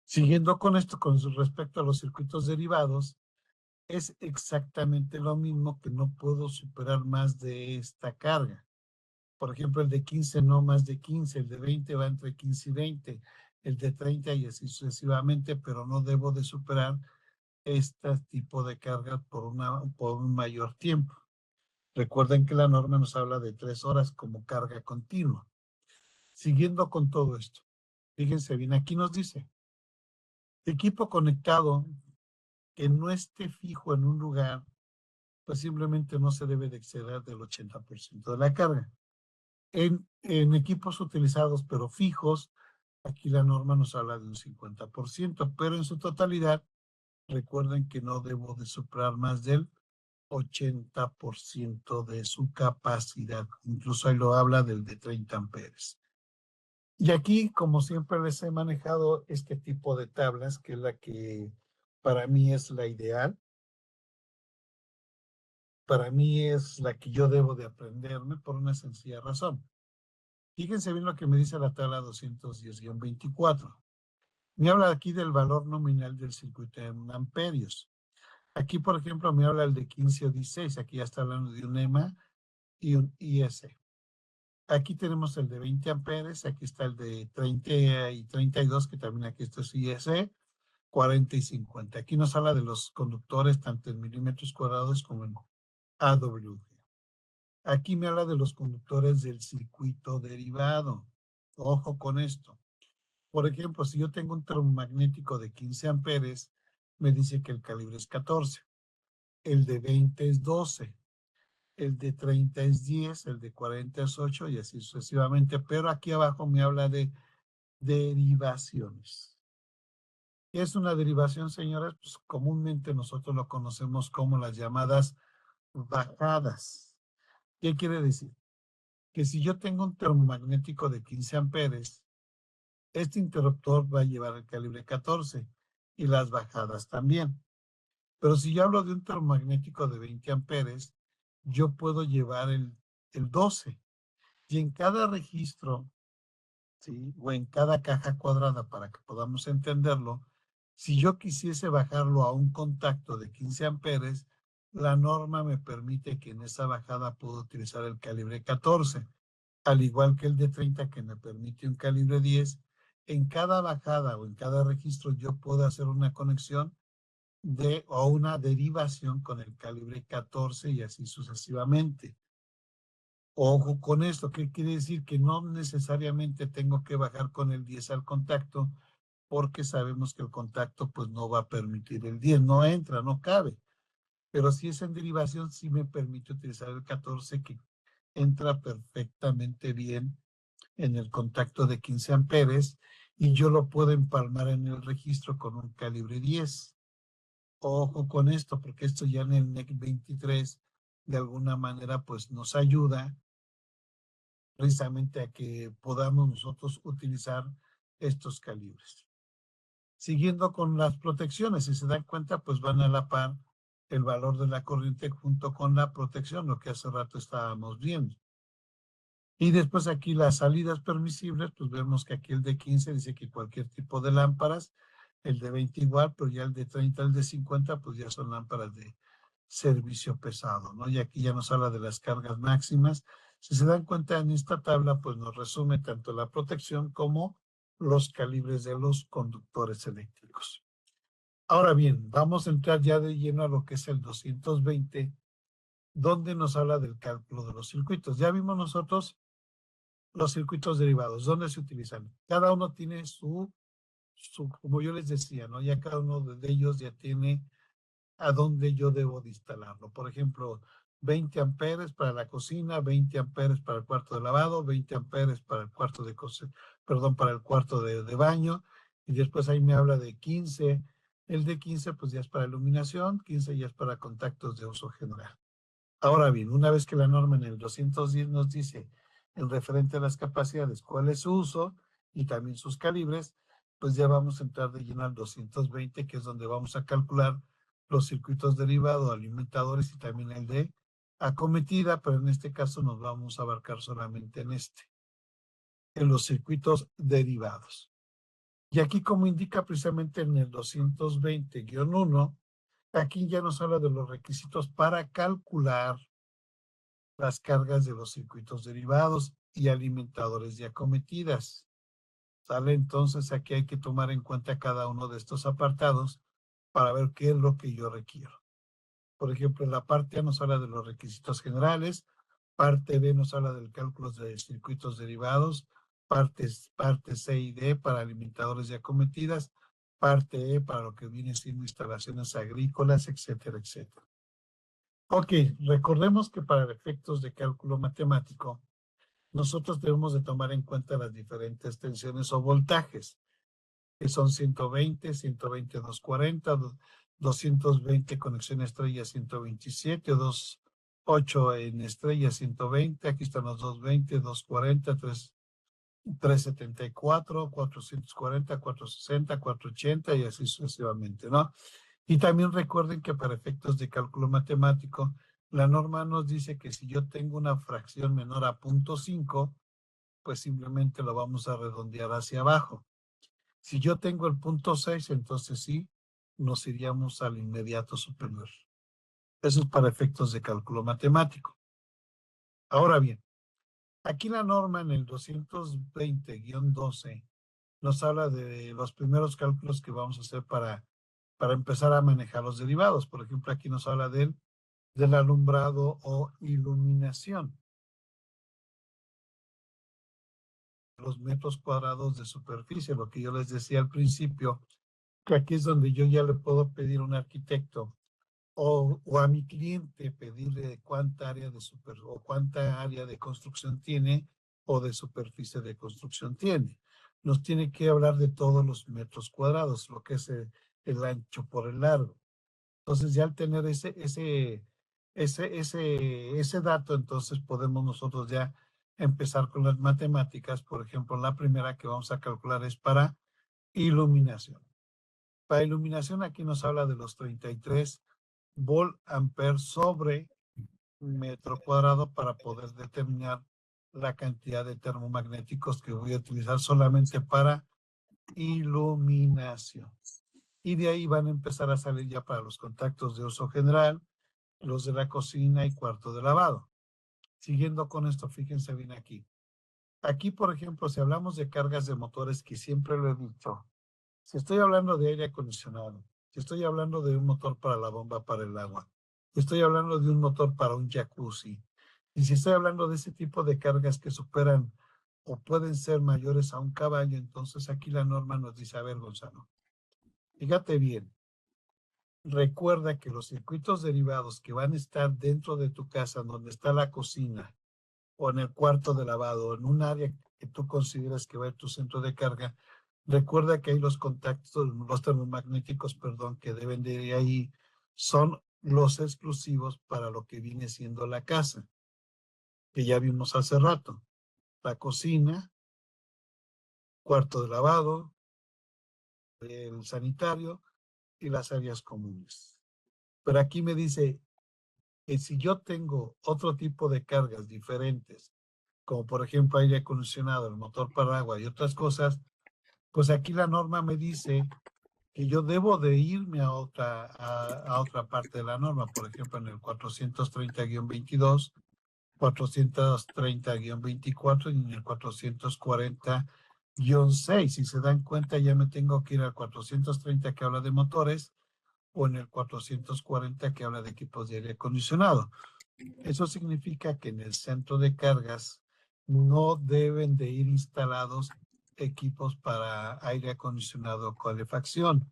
Siguiendo con esto, con respecto a los circuitos derivados, es exactamente lo mismo, que no puedo superar más de esta carga. Por ejemplo, el de 15 no más de 15, el de 20 va entre 15 y 20, el de 30 y así sucesivamente, pero no debo de superar este tipo de cargas por un mayor tiempo. Recuerden que la norma nos habla de 3 horas como carga continua. Siguiendo con todo esto, fíjense bien, aquí nos dice, equipo conectado que no esté fijo en un lugar, pues simplemente no se debe de exceder del 80% de la carga. En equipos utilizados pero fijos, aquí la norma nos habla de un 50%, pero en su totalidad, recuerden que no debo de superar más del 80% de su capacidad. Incluso ahí lo habla del de 30 amperes. Y aquí, como siempre les he manejado este tipo de tablas, que es la que para mí es la ideal, para mí es la que yo debo de aprenderme por una sencilla razón. Fíjense bien lo que me dice la tabla 210-24. Me habla aquí del valor nominal del circuito en amperios. Aquí, por ejemplo, me habla el de 15 o 16. Aquí ya está hablando de un EMA y un IS. Aquí tenemos el de 20 amperes. Aquí está el de 30 y 32, que también aquí esto es IS, 40 y 50. Aquí nos habla de los conductores tanto en milímetros cuadrados como en AWG. Aquí me habla de los conductores del circuito derivado. Ojo con esto. Por ejemplo, si yo tengo un termomagnético de 15 amperes, me dice que el calibre es 14, el de 20 es 12, el de 30 es 10, el de 40 es 8 y así sucesivamente. Pero aquí abajo me habla de derivaciones. ¿Qué es una derivación, señores? Pues comúnmente nosotros lo conocemos como las llamadas bajadas. ¿Qué quiere decir? Que si yo tengo un termomagnético de 15 amperes, este interruptor va a llevar el calibre 14 y las bajadas también. Pero si yo hablo de un termomagnético de 20 amperes, yo puedo llevar el 12. Y en cada registro, ¿sí? O en cada caja cuadrada, para que podamos entenderlo, si yo quisiese bajarlo a un contacto de 15 amperes, la norma me permite que en esa bajada puedo utilizar el calibre 14, al igual que el de 30 que me permite un calibre 10. En cada bajada o en cada registro yo puedo hacer una conexión o una derivación con el calibre 14 y así sucesivamente. Ojo con esto, ¿qué quiere decir? Que no necesariamente tengo que bajar con el 10 al contacto, porque sabemos que el contacto pues no va a permitir el 10, no entra, no cabe. Pero si es en derivación, sí me permite utilizar el 14, que entra perfectamente bien en el contacto de 15 amperes y yo lo puedo empalmar en el registro con un calibre 10. Ojo con esto, porque esto ya en el NEC 23 de alguna manera pues nos ayuda precisamente a que podamos nosotros utilizar estos calibres. Siguiendo con las protecciones, si se dan cuenta, pues van a la par el valor de la corriente junto con la protección, lo que hace rato estábamos viendo. Y después aquí las salidas permisibles, pues vemos que aquí el de 15 dice que cualquier tipo de lámparas, el de 20 igual, pero ya el de 30, el de 50, pues ya son lámparas de servicio pesado, ¿no? Y aquí ya nos habla de las cargas máximas. Si se dan cuenta en esta tabla, pues nos resume tanto la protección como los calibres de los conductores eléctricos. Ahora bien, vamos a entrar ya de lleno a lo que es el 220, donde nos habla del cálculo de los circuitos. Ya vimos nosotros los circuitos derivados, ¿dónde se utilizan? Cada uno tiene como yo les decía, ¿no? Ya cada uno de ellos ya tiene a dónde yo debo de instalarlo. Por ejemplo, 20 amperes para la cocina, 20 amperes para el cuarto de lavado, 20 amperes para el cuarto de para el cuarto de baño, y después ahí me habla de 15. El de 15 pues ya es para iluminación, 15 ya es para contactos de uso general. Ahora bien, una vez que la norma en el 210 nos dice en referente a las capacidades cuál es su uso y también sus calibres, pues ya vamos a entrar de lleno al 220, que es donde vamos a calcular los circuitos derivados, alimentadores y también el de acometida, pero en este caso nos vamos a abarcar solamente en los circuitos derivados. Y aquí, como indica precisamente en el 220-1, aquí ya nos habla de los requisitos para calcular las cargas de los circuitos derivados y alimentadores de acometidas. ¿Sale? Entonces aquí hay que tomar en cuenta cada uno de estos apartados para ver qué es lo que yo requiero. Por ejemplo, la parte A nos habla de los requisitos generales, parte B nos habla del cálculo de circuitos derivados, partes C y D para alimentadores y acometidas, parte E para lo que viene siendo instalaciones agrícolas, etcétera, etcétera. Ok, recordemos que para efectos de cálculo matemático, nosotros debemos de tomar en cuenta las diferentes tensiones o voltajes, que son 120, 120, 240, 220 conexión estrella 127, 28 en estrella 120, aquí están los 220, 240, 374, 440, 460, 480 y así sucesivamente, ¿no? Y también recuerden que para efectos de cálculo matemático, la norma nos dice que si yo tengo una fracción menor a 0.5, pues simplemente lo vamos a redondear hacia abajo. Si yo tengo el 0.6, entonces sí, nos iríamos al inmediato superior. Eso es para efectos de cálculo matemático. Ahora bien, aquí la norma en el 220-12 nos habla de los primeros cálculos que vamos a hacer para empezar a manejar los derivados. Por ejemplo, aquí nos habla del alumbrado o iluminación. Los metros cuadrados de superficie, lo que yo les decía al principio, que aquí es donde yo ya le puedo pedir a un arquitecto o a mi cliente pedirle cuánta área de construcción tiene o de superficie de construcción tiene. Nos tiene que hablar de todos los metros cuadrados, lo que es el ancho por el largo. Entonces, ya al tener ese dato, entonces podemos nosotros ya empezar con las matemáticas. Por ejemplo, la primera que vamos a calcular es para iluminación. Para iluminación aquí nos habla de los 33 volt ampere sobre metro cuadrado para poder determinar la cantidad de termomagnéticos que voy a utilizar solamente para iluminación. Y de ahí van a empezar a salir ya para los contactos de uso general, los de la cocina y cuarto de lavado. Siguiendo con esto, fíjense bien aquí. Aquí, por ejemplo, si hablamos de cargas de motores, que siempre lo he dicho, si estoy hablando de aire acondicionado, si estoy hablando de un motor para la bomba para el agua, si estoy hablando de un motor para un jacuzzi, y si estoy hablando de ese tipo de cargas que superan o pueden ser mayores a un caballo, entonces aquí la norma nos dice, a ver, Gonzalo, fíjate bien, recuerda que los circuitos derivados que van a estar dentro de tu casa, donde está la cocina, o en el cuarto de lavado, en un área que tú consideras que va a ser tu centro de carga, recuerda que hay los contactos, los termomagnéticos, perdón, que deben de ir ahí, son los exclusivos para lo que viene siendo la casa, que ya vimos hace rato. La cocina, cuarto de lavado, el sanitario y las áreas comunes. Pero aquí me dice que si yo tengo otro tipo de cargas diferentes, como por ejemplo aire acondicionado, el motor para agua y otras cosas, pues aquí la norma me dice que yo debo de irme a otra parte de la norma, por ejemplo en el 430-22, 430-24 y en el 440-6. Si se dan cuenta, ya me tengo que ir al 430 que habla de motores o en el 440 que habla de equipos de aire acondicionado. Eso significa que en el centro de cargas no deben de ir instalados equipos para aire acondicionado o calefacción.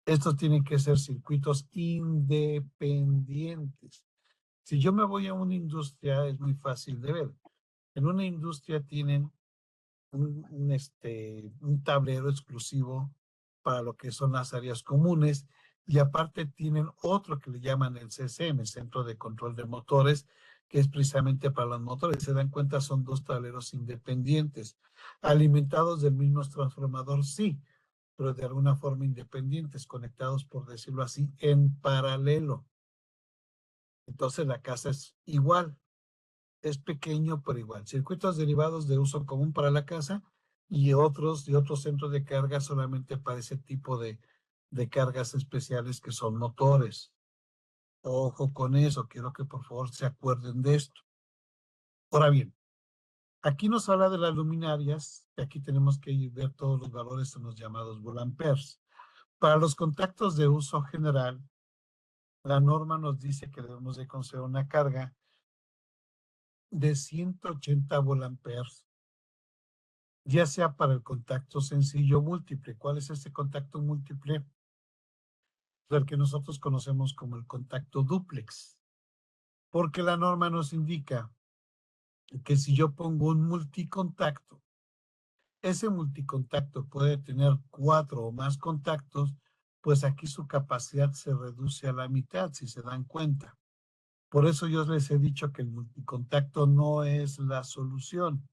Estos tienen que ser circuitos independientes. Si yo me voy a una industria, es muy fácil de ver. En una industria tienen un tablero exclusivo para lo que son las áreas comunes y aparte tienen otro que le llaman el CCM, Centro de Control de Motores, que es precisamente para los motores. Se dan cuenta, son dos tableros independientes, alimentados del mismo transformador, sí, pero de alguna forma independientes, conectados, por decirlo así, en paralelo. Entonces la casa es igual, es pequeño, pero igual. Circuitos derivados de uso común para la casa y otros centros de carga solamente para ese tipo de cargas especiales que son motores. Ojo con eso, quiero que por favor se acuerden de esto. Ahora bien, aquí nos habla de las luminarias, y aquí tenemos que ver todos los valores en los llamados volamperes. Para los contactos de uso general, la norma nos dice que debemos de considerar una carga de 180 volamperes, ya sea para el contacto sencillo o múltiple. ¿Cuál es este contacto múltiple? El que nosotros conocemos como el contacto dúplex. Porque la norma nos indica que si yo pongo un multicontacto, ese multicontacto puede tener 4 o más contactos, pues aquí su capacidad se reduce a la mitad, si se dan cuenta. Por eso yo les he dicho que el multicontacto no es la solución.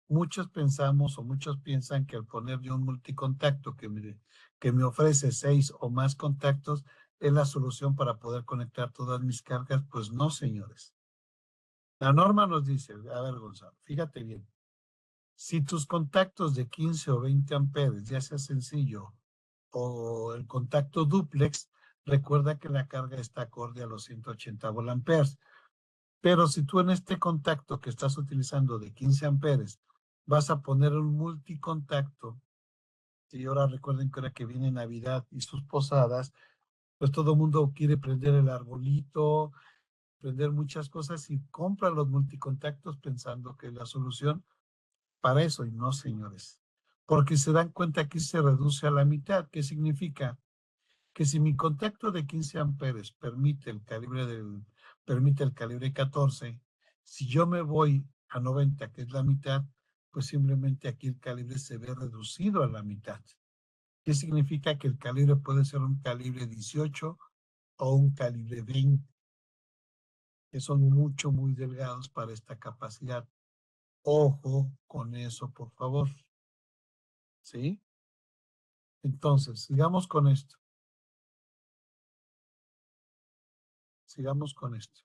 Muchos pensamos o muchos piensan que al poner yo un multicontacto que me ofrece 6 o más contactos es la solución para poder conectar todas mis cargas. Pues no, señores. La norma nos dice, a ver, Gonzalo, fíjate bien, si tus contactos de 15 o 20 amperes, ya sea sencillo o el contacto dúplex, recuerda que la carga está acorde a los 180 volamperes. Pero si tú en este contacto que estás utilizando de 15 amperes vas a poner un multicontacto, y ahora recuerden que ahora que viene Navidad y sus posadas, pues todo el mundo quiere prender el arbolito, prender muchas cosas y compra los multicontactos pensando que es la solución para eso, y no, señores. Porque se dan cuenta que se reduce a la mitad. ¿Qué significa? Que si mi contacto de 15 amperes permite el calibre 14, si yo me voy a 90, que es la mitad, pues simplemente aquí el calibre se ve reducido a la mitad. ¿Qué significa? Que el calibre puede ser un calibre 18 o un calibre 20, que son muy delgados para esta capacidad. Ojo con eso, por favor. ¿Sí? Entonces, sigamos con esto. Sigamos con esto.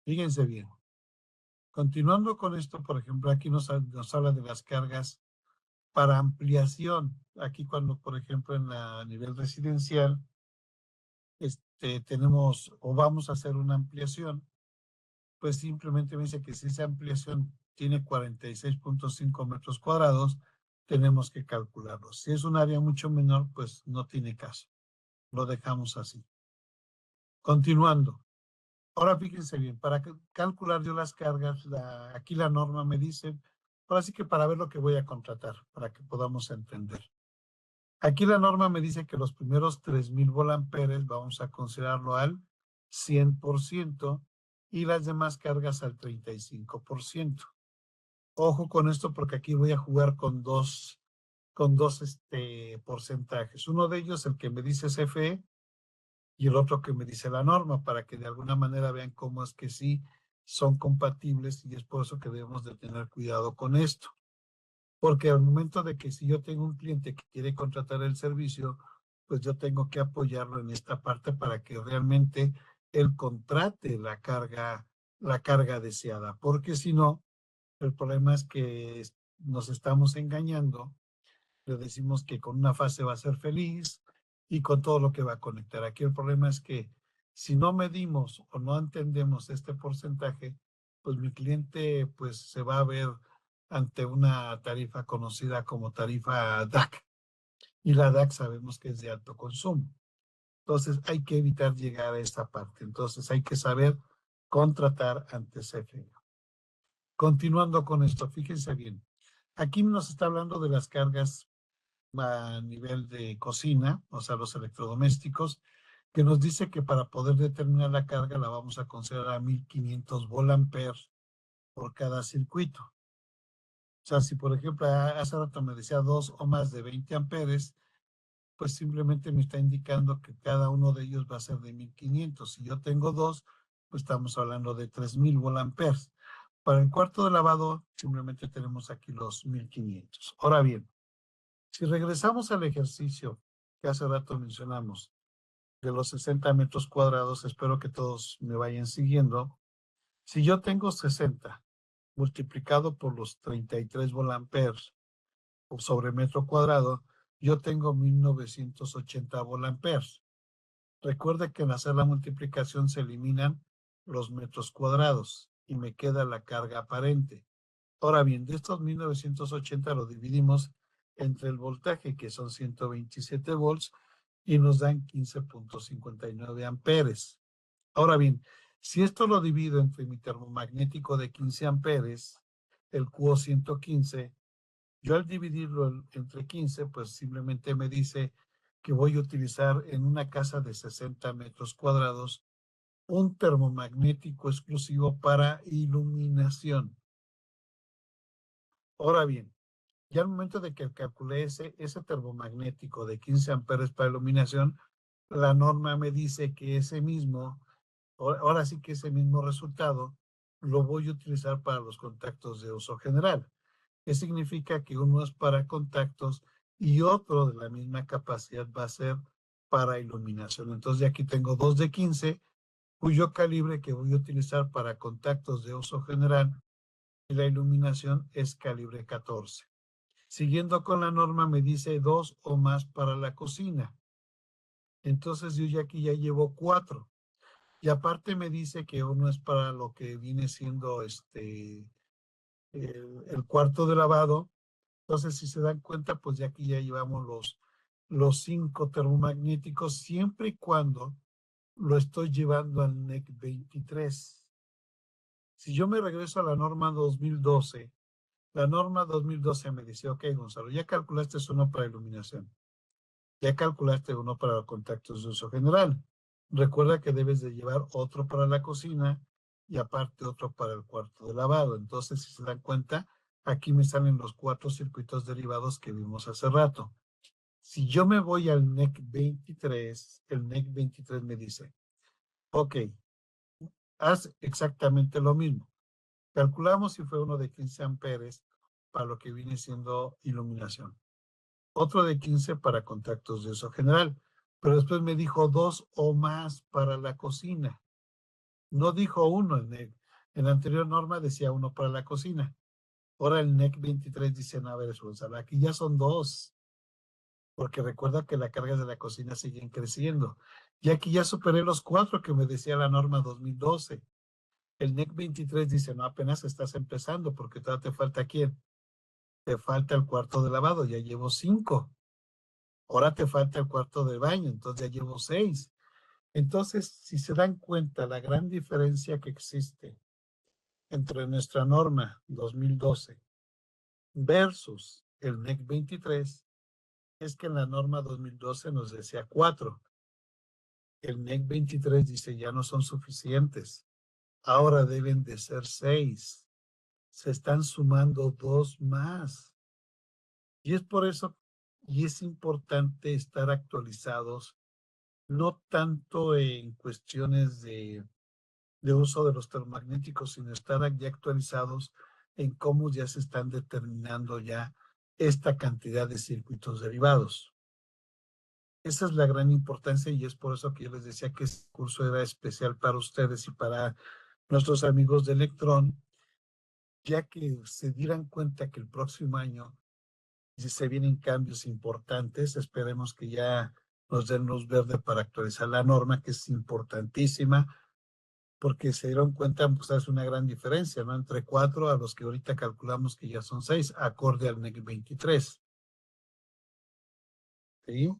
Fíjense bien. Continuando con esto, por ejemplo, aquí nos habla de las cargas para ampliación. Aquí cuando, por ejemplo, a nivel residencial, tenemos o vamos a hacer una ampliación, pues simplemente me dice que si esa ampliación tiene 46.5 metros cuadrados, tenemos que calcularlo. Si es un área mucho menor, pues no tiene caso. Lo dejamos así. Continuando. Ahora fíjense bien, para calcular yo las cargas, aquí la norma me dice, ahora sí que para ver lo que voy a contratar, para que podamos entender. Aquí la norma me dice que los primeros 3,000 volamperes vamos a considerarlo al 100% y las demás cargas al 35%. Ojo con esto porque aquí voy a jugar con dos porcentajes. Uno de ellos, el que me dice CFE, y el otro que me dice la norma, para que de alguna manera vean cómo es que sí son compatibles, y es por eso que debemos de tener cuidado con esto. Porque al momento de que si yo tengo un cliente que quiere contratar el servicio, pues yo tengo que apoyarlo en esta parte para que realmente él contrate la carga deseada, porque si no, el problema es que nos estamos engañando, le decimos que con una fase va a ser feliz y con todo lo que va a conectar. Aquí el problema es que si no medimos o no entendemos este porcentaje, pues mi cliente pues se va a ver ante una tarifa conocida como tarifa DAC. Y la DAC sabemos que es de alto consumo. Entonces hay que evitar llegar a esta parte. Entonces hay que saber contratar antes CFE. Continuando con esto, fíjense bien. Aquí nos está hablando de las cargas a nivel de cocina, o sea, los electrodomésticos, que nos dice que para poder determinar la carga la vamos a considerar a 1500 volamperes por cada circuito. O sea, si por ejemplo hace rato me decía 2 o más de 20 amperes, pues simplemente me está indicando que cada uno de ellos va a ser de 1500. Si yo tengo dos, pues estamos hablando de 3000 volamperes. Para el cuarto de lavado, simplemente tenemos aquí los 1500. Ahora bien, si regresamos al ejercicio que hace rato mencionamos, de los 60 metros cuadrados, espero que todos me vayan siguiendo. Si yo tengo 60 multiplicado por los 33 volamperes sobre metro cuadrado, yo tengo 1980 volamperes. Recuerde que al hacer la multiplicación se eliminan los metros cuadrados y me queda la carga aparente. Ahora bien, de estos 1980 lo dividimos entre el voltaje, que son 127 volts, y nos dan 15.59 amperes. Ahora bien, si esto lo divido entre mi termomagnético de 15 amperes, el QO 115, yo al dividirlo entre 15, pues simplemente me dice que voy a utilizar en una casa de 60 metros cuadrados un termomagnético exclusivo para iluminación. Ahora bien, ya al momento de que calculé ese termomagnético de 15 amperes para iluminación, la norma me dice que ese mismo, ahora sí que ese mismo resultado, lo voy a utilizar para los contactos de uso general. ¿Qué significa? Que uno es para contactos y otro de la misma capacidad va a ser para iluminación. Entonces aquí tengo dos de 15, cuyo calibre que voy a utilizar para contactos de uso general y la iluminación es calibre 14. Siguiendo con la norma me dice 2 o más para la cocina. Entonces yo ya aquí ya llevo 4. Y aparte me dice que uno es para lo que viene siendo el cuarto de lavado. Entonces, si se dan cuenta, pues ya aquí ya llevamos los 5 termomagnéticos, siempre y cuando lo estoy llevando al NEC 23. Si yo me regreso a la norma 2012, la norma 2012 me dice, ok, Gonzalo, ya calculaste uno para iluminación, ya calculaste uno para contactos de uso general. Recuerda que debes de llevar otro para la cocina y aparte otro para el cuarto de lavado. Entonces, si se dan cuenta, aquí me salen los 4 circuitos derivados que vimos hace rato. Si yo me voy al NEC 23, el NEC 23 me dice, ok, haz exactamente lo mismo. Calculamos si fue uno de 15 amperes para lo que viene siendo iluminación. Otro de 15 para contactos de uso general. Pero después me dijo 2 o más para la cocina. No dijo uno. En la anterior norma decía uno para la cocina. Ahora el NEC 23 dice, no, a ver, Gonzalo, aquí ya son 2. Porque recuerda que las cargas de la cocina siguen creciendo. Y aquí ya superé los 4 que me decía la norma 2012. El NEC 23 dice, no, apenas estás empezando porque todavía te falta ¿quién? Te falta el cuarto de lavado, ya llevo 5. Ahora te falta el cuarto de baño, entonces ya llevo 6. Entonces, si se dan cuenta, la gran diferencia que existe entre nuestra norma 2012 versus el NEC 23 es que en la norma 2012 nos decía 4. El NEC 23 dice ya no son suficientes. Ahora deben de ser 6. Se están sumando 2 más. Y es por eso, y es importante estar actualizados, no tanto en cuestiones de uso de los termomagnéticos, sino estar ya actualizados en cómo ya se están determinando ya esta cantidad de circuitos derivados. Esa es la gran importancia y es por eso que yo les decía que este curso era especial para ustedes y para nuestros amigos de Electron, ya que se dieran cuenta que el próximo año se vienen cambios importantes. Esperemos que ya nos den luz verde para actualizar la norma, que es importantísima, porque se dieron cuenta, pues es una gran diferencia, ¿no? Entre 4 a los que ahorita calculamos que ya son 6, acorde al NEC 23. ¿Sí?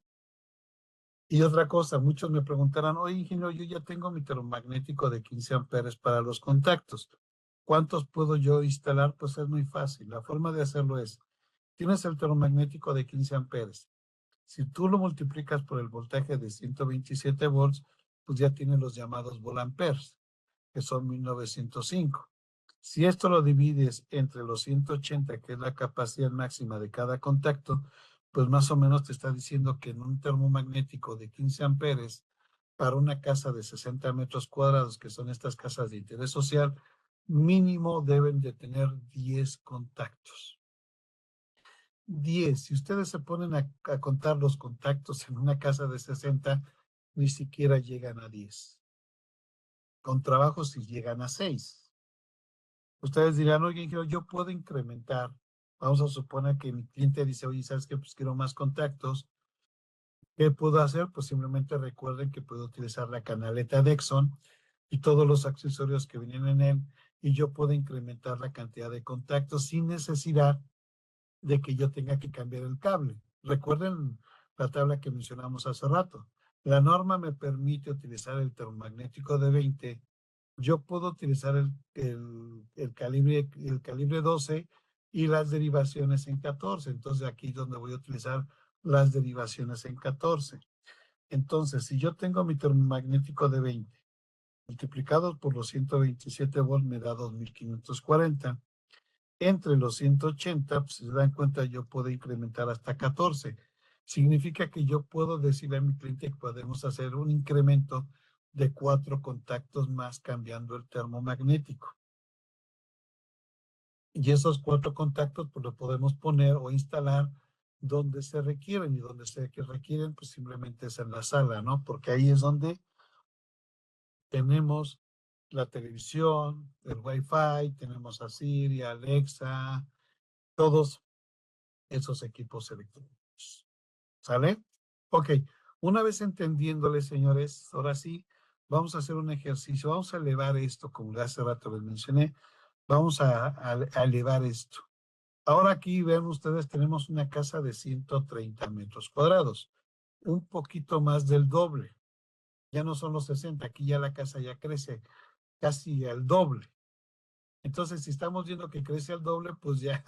Y otra cosa, muchos me preguntarán, oye, ingeniero, yo ya tengo mi termomagnético de 15 amperes para los contactos. ¿Cuántos puedo yo instalar? Pues es muy fácil. La forma de hacerlo es, tienes el termomagnético de 15 amperes. Si tú lo multiplicas por el voltaje de 127 volts, pues ya tienes los llamados volamperes, que son 1905. Si esto lo divides entre los 180, que es la capacidad máxima de cada contacto, pues más o menos te está diciendo que en un termomagnético de 15 amperes para una casa de 60 metros cuadrados, que son estas casas de interés social, mínimo deben de tener 10 contactos. 10. Si ustedes se ponen a contar los contactos en una casa de 60, ni siquiera llegan a 10. Con trabajo si llegan a 6. Ustedes dirán, oye, yo puedo incrementar. Vamos a suponer que mi cliente dice, oye, ¿sabes qué? Pues quiero más contactos. ¿Qué puedo hacer? Pues simplemente recuerden que puedo utilizar la canaleta Dexon y todos los accesorios que vienen en él, y yo puedo incrementar la cantidad de contactos sin necesidad de que yo tenga que cambiar el cable. Recuerden la tabla que mencionamos hace rato. La norma me permite utilizar el termomagnético de 20. Yo puedo utilizar el calibre 12 y las derivaciones en 14. Entonces aquí es donde voy a utilizar las derivaciones en 14. Entonces, si yo tengo mi termomagnético de 20 multiplicado por los 127 volts me da 2540. Entre los 180, pues, si se dan cuenta, yo puedo incrementar hasta 14. Significa que yo puedo decirle a mi cliente que podemos hacer un incremento de 4 contactos más cambiando el termomagnético. Y esos 4 contactos pues los podemos poner o instalar donde se requieren, y donde se requieren pues simplemente es en la sala, ¿no? Porque ahí es donde tenemos la televisión, el Wi-Fi, tenemos a Siri, Alexa, todos esos equipos electrónicos. ¿Sale? Ok, una vez entendiéndole, señores, ahora sí, vamos a hacer un ejercicio. Vamos a elevar esto, como hace rato les mencioné. Vamos a elevar esto. Ahora aquí, ven ustedes, tenemos una casa de 130 metros cuadrados. Un poquito más del doble. Ya no son los 60, aquí ya la casa ya crece casi al doble. Entonces, si estamos viendo que crece al doble, pues ya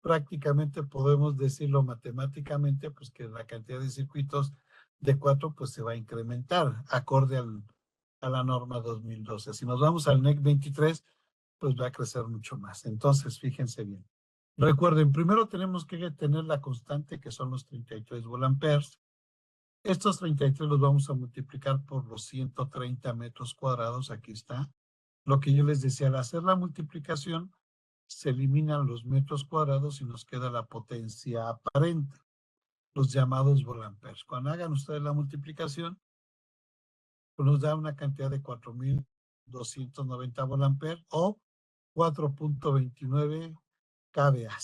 prácticamente podemos decirlo matemáticamente, pues que la cantidad de circuitos de 4 pues se va a incrementar acorde a la norma 2012. Si nos vamos al NEC 23, pues va a crecer mucho más. Entonces, fíjense bien. Recuerden, primero tenemos que tener la constante, que son los 33 volamperes. Estos 33 los vamos a multiplicar por los 130 metros cuadrados. Aquí está. Lo que yo les decía, al hacer la multiplicación, se eliminan los metros cuadrados y nos queda la potencia aparente, los llamados volamperes. Cuando hagan ustedes la multiplicación, pues nos da una cantidad de 4,290 volamperes o 4,29 kVA.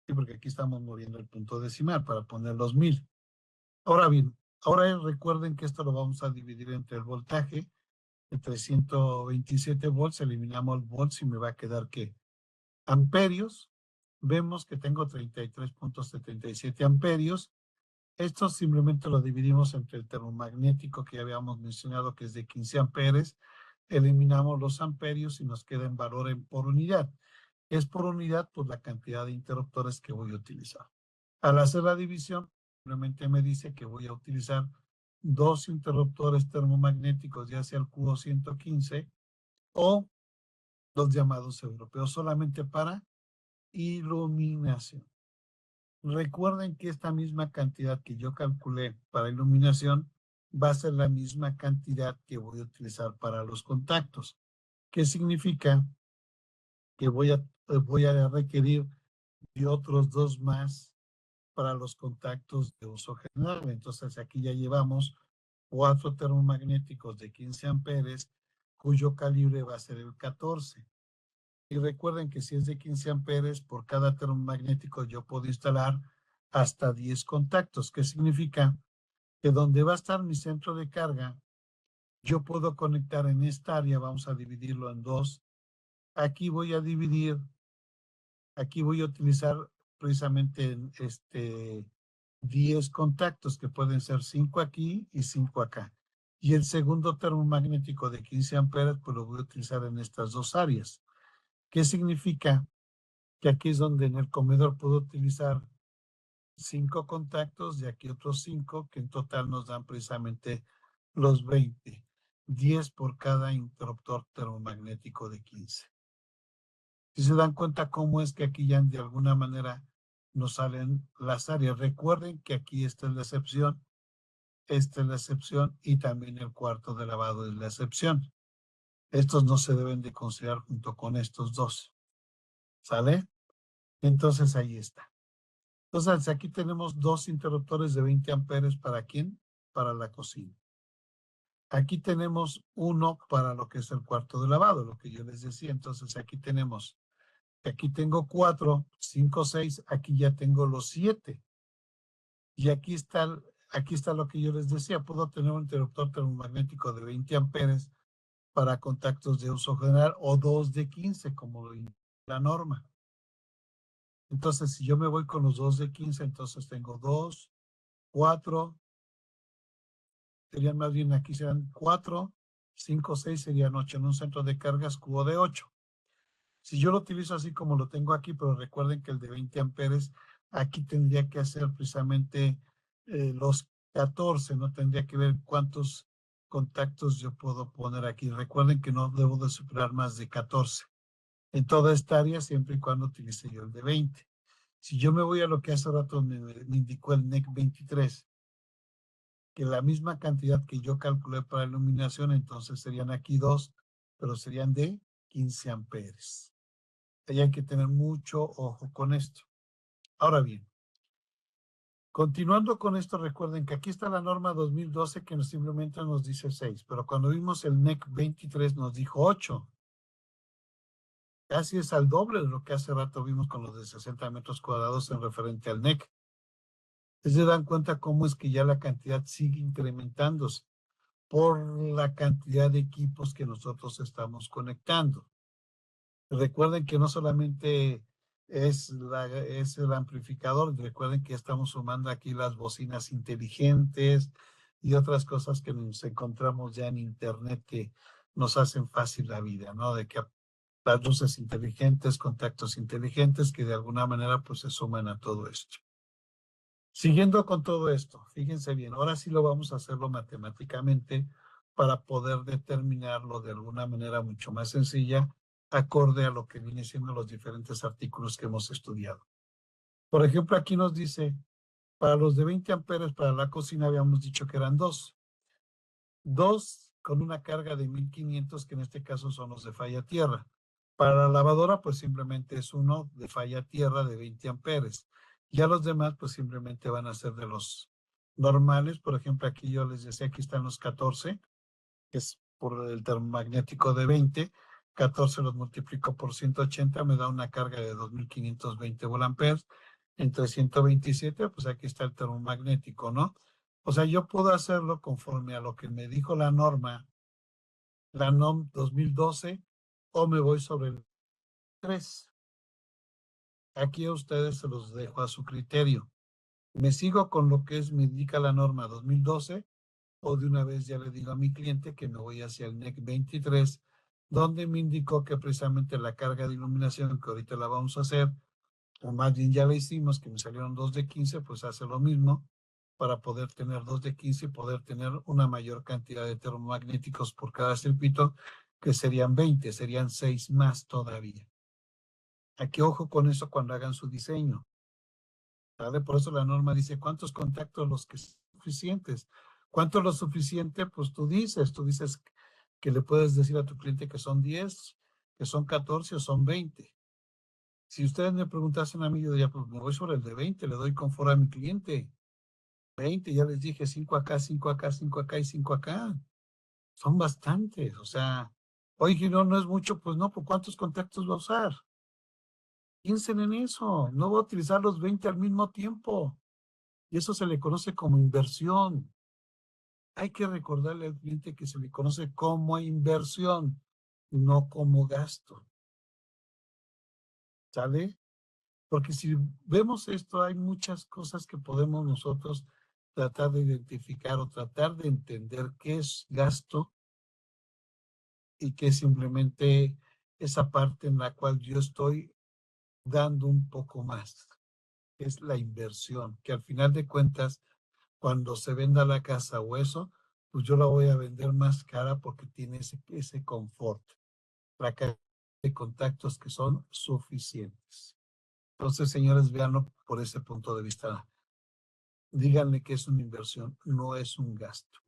Sí, porque aquí estamos moviendo el punto decimal para poner los 1000. Ahora bien, ahora recuerden que esto lo vamos a dividir entre el voltaje, entre 127 volts, eliminamos volts y me va a quedar que amperios. Vemos que tengo 33,77 amperios. Esto simplemente lo dividimos entre el termomagnético que ya habíamos mencionado, que es de 15 amperes. Eliminamos los amperios y nos queda en valor por unidad. Es por unidad por la cantidad de interruptores que voy a utilizar. Al hacer la división, simplemente me dice que voy a utilizar 2 interruptores termomagnéticos, ya sea el QO115 o los llamados europeos, solamente para iluminación. Recuerden que esta misma cantidad que yo calculé para iluminación va a ser la misma cantidad que voy a utilizar para los contactos. ¿Qué significa? Que voy a requerir de otros 2 más para los contactos de uso general. Entonces aquí ya llevamos 4 termomagnéticos de 15 amperes, cuyo calibre va a ser el 14. Y recuerden que si es de 15 amperes, por cada termomagnético yo puedo instalar hasta 10 contactos. ¿Qué significa? Que donde va a estar mi centro de carga, yo puedo conectar en esta área, vamos a dividirlo en 2. Aquí voy a dividir, aquí voy a utilizar precisamente 10 contactos, que pueden ser 5 aquí y 5 acá. Y el segundo termomagnético de 15 amperes, pues lo voy a utilizar en estas 2 áreas. ¿Qué significa? Que aquí es donde en el comedor puedo utilizar 5 contactos y aquí otros 5 que en total nos dan precisamente los 20. 10 por cada interruptor termomagnético de 15. Si se dan cuenta cómo es que aquí ya de alguna manera nos salen las áreas. Recuerden que aquí esta es la excepción y también el cuarto de lavado es la excepción. Estos no se deben de considerar junto con estos dos. ¿Sale? Entonces ahí está. Entonces aquí tenemos dos interruptores de 20 amperes. ¿Para quién? Para la cocina. Aquí tenemos uno para lo que es el cuarto de lavado, lo que yo les decía. Entonces aquí tenemos, aquí tengo 4, 5, 6, aquí ya tengo los 7. Y aquí está lo que yo les decía. Puedo tener un interruptor termomagnético de 20 amperes para contactos de uso general o 2 de 15, como la norma. Entonces, si yo me voy con los 2 de 15, entonces tengo 2, 4, serían más bien aquí serán 4, 5, 6 serían 8 en un centro de cargas cubo de 8. Si yo lo utilizo así como lo tengo aquí, pero recuerden que el de 20 amperes, aquí tendría que hacer precisamente los 14, no tendría que ver cuántos contactos yo puedo poner aquí. Recuerden que no debo de superar más de 14 en toda esta área, siempre y cuando utilice yo el de 20. Si yo me voy a lo que hace rato me indicó el NEC 23, que la misma cantidad que yo calculé para iluminación, entonces serían aquí 2, pero serían de 15 amperes. Ahí hay que tener mucho ojo con esto. Ahora bien, continuando con esto, recuerden que aquí está la norma 2012 que simplemente nos dice 6, pero cuando vimos el NEC 23 nos dijo 8. Casi es al doble de lo que hace rato vimos con los de 60 metros cuadrados en referente al NEC. Se dan cuenta cómo es que ya la cantidad sigue incrementándose por la cantidad de equipos que nosotros estamos conectando. Recuerden que no solamente es el amplificador, recuerden que estamos sumando aquí las bocinas inteligentes y otras cosas que nos encontramos ya en internet que nos hacen fácil la vida, ¿no? De que las luces inteligentes, contactos inteligentes que de alguna manera pues se suman a todo esto. Siguiendo con todo esto, fíjense bien, ahora sí lo vamos a hacerlo matemáticamente para poder determinarlo de alguna manera mucho más sencilla, acorde a lo que viene siendo los diferentes artículos que hemos estudiado. Por ejemplo, aquí nos dice, para los de 20 amperes para la cocina habíamos dicho que eran 2. 2 con una carga de 1500, que en este caso son los de falla tierra. Para la lavadora, pues simplemente es uno de falla tierra de 20 amperes. Ya los demás, pues simplemente van a ser de los normales. Por ejemplo, aquí yo les decía, aquí están los 14, que es por el termomagnético de 20. 14 los multiplico por 180, me da una carga de 2520 volamperes. Entre 127, pues aquí está el termomagnético, ¿no? O sea, yo puedo hacerlo conforme a lo que me dijo la NOM 2012, o me voy sobre el 3. Aquí a ustedes se los dejo a su criterio. Me sigo con lo que me indica la norma 2012, o de una vez ya le digo a mi cliente que me voy hacia el NEC 23, donde me indicó que precisamente la carga de iluminación, que ahorita la vamos a hacer, o más bien ya la hicimos, que me salieron 2 de 15, pues hace lo mismo para poder tener 2 de 15 y poder tener una mayor cantidad de termomagnéticos por cada circuito, que serían 20, serían 6 más todavía. Aquí ojo con eso cuando hagan su diseño, ¿vale? Por eso la norma dice cuántos contactos los que son suficientes. ¿Cuánto es lo suficiente? Pues tú dices que le puedes decir a tu cliente que son 10, que son 14 o son 20. Si ustedes me preguntasen a mí, yo diría, pues me voy sobre el de 20, le doy confort a mi cliente. 20, ya les dije, 5 acá, 5 acá, 5 acá y 5 acá. Son bastantes, o sea, oye, no es mucho, pues no, ¿por cuántos contactos va a usar? Piensen en eso, no va a utilizar los 20 al mismo tiempo. Y eso se le conoce como inversión. Hay que recordarle al cliente que se le conoce como inversión, no como gasto. ¿Sale? Porque si vemos esto, hay muchas cosas que podemos nosotros tratar de identificar o tratar de entender qué es gasto y qué es simplemente esa parte en la cual yo estoy dando un poco más. es la inversión, que al final de cuentas, cuando se venda la casa o eso, pues yo la voy a vender más cara porque tiene ese confort, la cantidad de contactos que son suficientes. Entonces, señores, véanlo por ese punto de vista. Díganle que es una inversión, no es un gasto.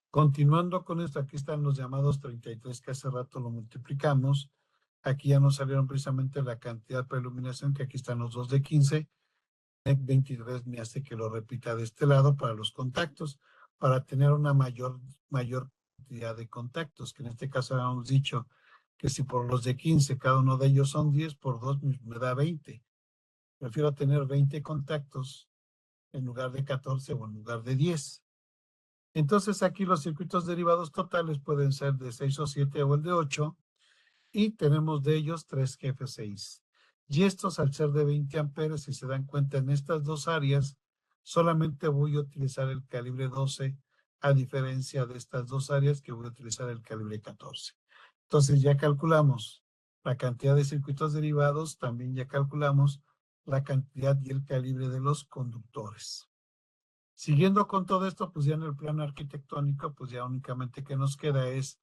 Continuando con esto, aquí están los llamados 33 que hace rato lo multiplicamos. Aquí ya nos salieron precisamente la cantidad para iluminación, que aquí están los dos de 15. NEC 23 me hace que lo repita de este lado para los contactos, para tener una mayor cantidad de contactos, que en este caso habíamos dicho que si por los de 15 cada uno de ellos son 10, por 2 me da 20. Prefiero tener 20 contactos en lugar de 14 o en lugar de 10. Entonces aquí los circuitos derivados totales pueden ser de 6 o 7 o el de 8, y tenemos de ellos 3 GF6. Y estos, al ser de 20 amperes, si se dan cuenta en estas dos áreas, solamente voy a utilizar el calibre 12, a diferencia de estas dos áreas que voy a utilizar el calibre 14. Entonces ya calculamos la cantidad de circuitos derivados, también ya calculamos la cantidad y el calibre de los conductores. Siguiendo con todo esto, pues ya en el plano arquitectónico, pues ya únicamente que nos queda es,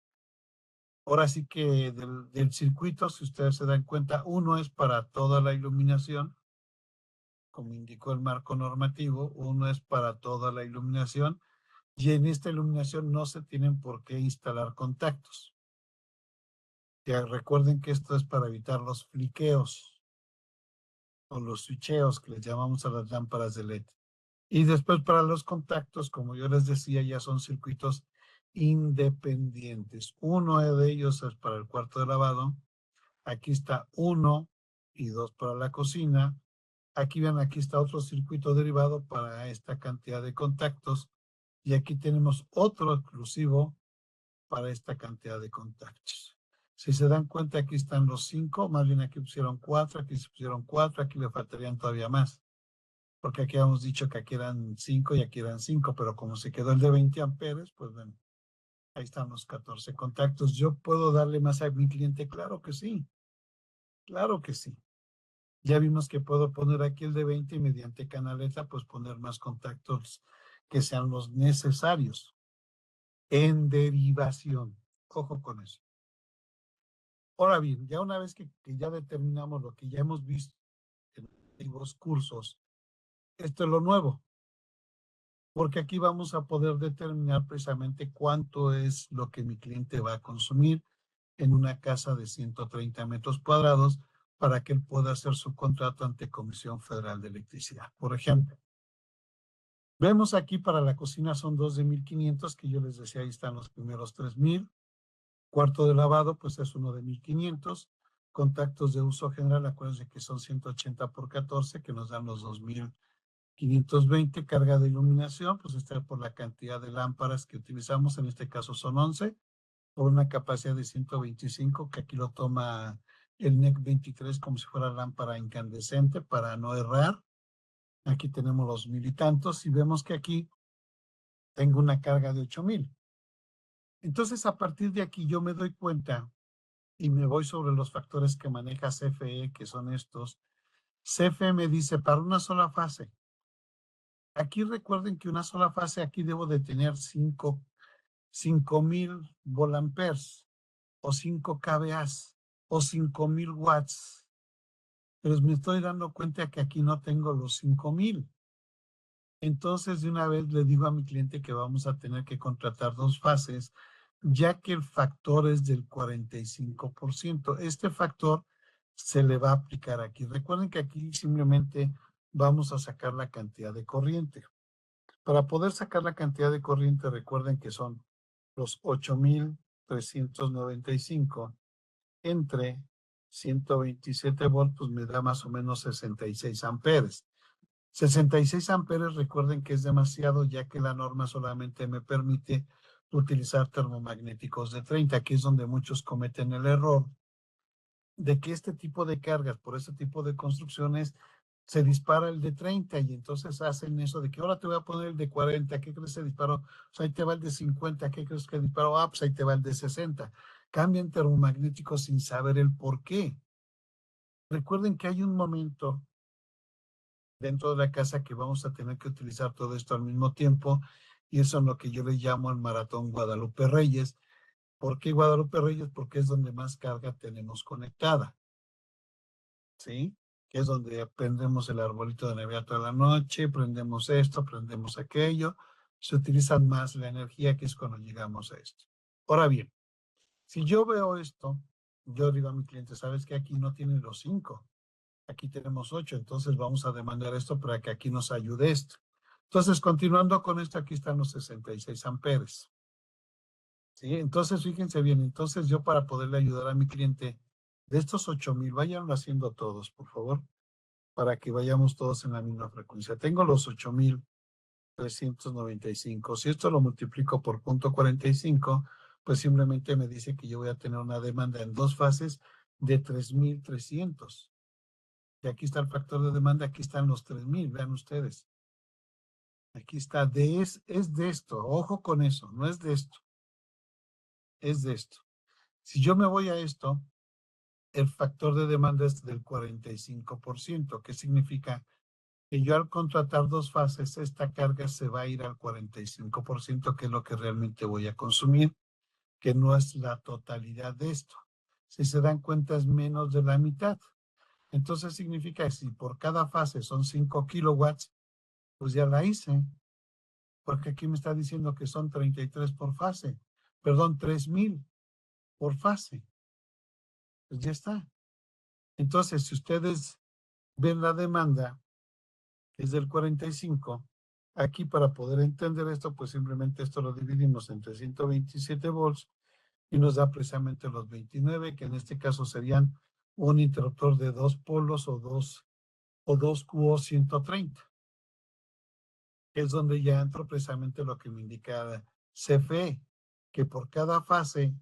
ahora sí que del circuito, si ustedes se dan cuenta, uno es para toda la iluminación, como indicó el marco normativo, uno es para toda la iluminación, y en esta iluminación no se tienen por qué instalar contactos. Ya recuerden que esto es para evitar los fliqueos o los switcheos que les llamamos a las lámparas de LED. Y después para los contactos, como yo les decía, ya son circuitos independientes. Uno de ellos es para el cuarto de lavado. Aquí está 1 y 2 para la cocina. Aquí ven, aquí está otro circuito derivado para esta cantidad de contactos. Y aquí tenemos otro exclusivo para esta cantidad de contactos. Si se dan cuenta, aquí están los 5, más bien aquí pusieron 4, aquí se pusieron 4, aquí le faltarían todavía más. Porque aquí habíamos dicho que aquí eran 5 y aquí eran 5, pero como se quedó el de 20 amperes, pues bueno, ahí están los 14 contactos. ¿Yo puedo darle más a mi cliente? Claro que sí, claro que sí. Ya vimos que puedo poner aquí el de 20 y mediante canaleta, pues poner más contactos que sean los necesarios en derivación. Ojo con eso. Ahora bien, ya una vez que ya determinamos lo que ya hemos visto en los cursos, esto es lo nuevo, porque aquí vamos a poder determinar precisamente cuánto es lo que mi cliente va a consumir en una casa de 130 metros cuadrados para que él pueda hacer su contrato ante Comisión Federal de Electricidad. Por ejemplo, vemos aquí para la cocina son 2 de 1500, que yo les decía, ahí están los primeros 3000. Cuarto de lavado, pues es uno de 1500. Contactos de uso general, acuérdense que son 180 por 14, que nos dan los 2520. Carga de iluminación, pues está por la cantidad de lámparas que utilizamos, en este caso son 11, por una capacidad de 125, que aquí lo toma el NEC 23 como si fuera lámpara incandescente para no errar. Aquí tenemos los 1000 y tantos, y vemos que aquí tengo una carga de 8000. Entonces, a partir de aquí yo me doy cuenta y me voy sobre los factores que maneja CFE, que son estos. CFE me dice para una sola fase. Aquí recuerden que una sola fase, aquí debo de tener 5000 volamperes o 5 kVAs o 5000 watts. Pero me estoy dando cuenta que aquí no tengo los 5000. Entonces, de una vez le digo a mi cliente que vamos a tener que contratar dos fases, ya que el factor es del 45%. Este factor se le va a aplicar aquí. Recuerden que aquí simplemente vamos a sacar la cantidad de corriente. Para poder sacar la cantidad de corriente, recuerden que son los 8395 entre 127 voltios, me da más o menos 66 amperes. 66 amperes, recuerden que es demasiado, ya que la norma solamente me permite utilizar termomagnéticos de 30. Aquí es donde muchos cometen el error de que este tipo de cargas, por este tipo de construcciones, se dispara el de 30 y entonces hacen eso de que ahora te voy a poner el de 40, ¿qué crees que disparó? Pues ahí te va el de 50, ¿qué crees que disparó? Ah, pues ahí te va el de 60. Cambian termomagnéticos sin saber el por qué. Recuerden que hay un momento dentro de la casa que vamos a tener que utilizar todo esto al mismo tiempo, y eso es lo que yo le llamo el Maratón Guadalupe Reyes. ¿Por qué Guadalupe Reyes? Porque es donde más carga tenemos conectada, ¿sí? Que es donde prendemos el arbolito de Navidad toda la noche, prendemos esto, prendemos aquello, se utiliza más la energía, que es cuando llegamos a esto. Ahora bien, si yo veo esto, yo digo a mi cliente, ¿sabes que aquí no tienen los 5? Aquí tenemos 8, entonces vamos a demandar esto para que aquí nos ayude esto. Entonces, continuando con esto, aquí están los 66 amperes. ¿Sí? Entonces, fíjense bien, entonces yo para poderle ayudar a mi cliente, de estos 8,000, vayan haciendo todos, por favor, para que vayamos todos en la misma frecuencia. Tengo los 8,395. Si esto lo multiplico por 0,45, pues simplemente me dice que yo voy a tener una demanda en dos fases de 3,300. Y aquí está el factor de demanda, aquí están los 3,000, vean ustedes. Aquí está, es de esto, ojo con eso, no es de esto, es de esto. Si yo me voy a esto, el factor de demanda es del 45%, que significa que yo al contratar dos fases, esta carga se va a ir al 45%, que es lo que realmente voy a consumir, que no es la totalidad de esto. Si se dan cuenta, es menos de la mitad. Entonces significa que si por cada fase son 5 kilowatts, pues ya la hice, porque aquí me está diciendo que son 33 por fase, perdón, 3,000 por fase. Pues ya está. Entonces, si ustedes ven la demanda, que es del 45, aquí para poder entender esto, pues simplemente esto lo dividimos entre 127 volts y nos da precisamente los 29, que en este caso serían un interruptor de 2 polos o dos QO 130, que es donde ya entro precisamente lo que me indica CFE, que por cada fase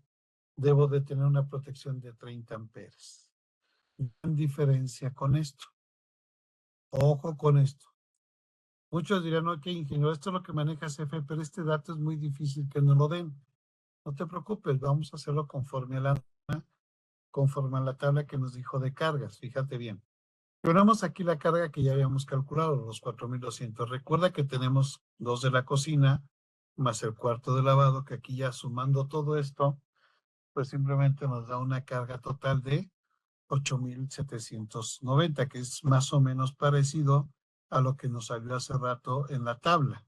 debo de tener una protección de 30 amperes. En diferencia con esto. Ojo con esto. Muchos dirán, ok, ingeniero, esto es lo que maneja CFE, pero este dato es muy difícil que nos lo den. No te preocupes, vamos a hacerlo conforme a la tabla que nos dijo de cargas. Fíjate bien. Ponemos aquí la carga que ya habíamos calculado, los 4,200. Recuerda que tenemos dos de la cocina, más el cuarto de lavado, que aquí ya sumando todo esto, pues simplemente nos da una carga total de 8,790, que es más o menos parecido a lo que nos salió hace rato en la tabla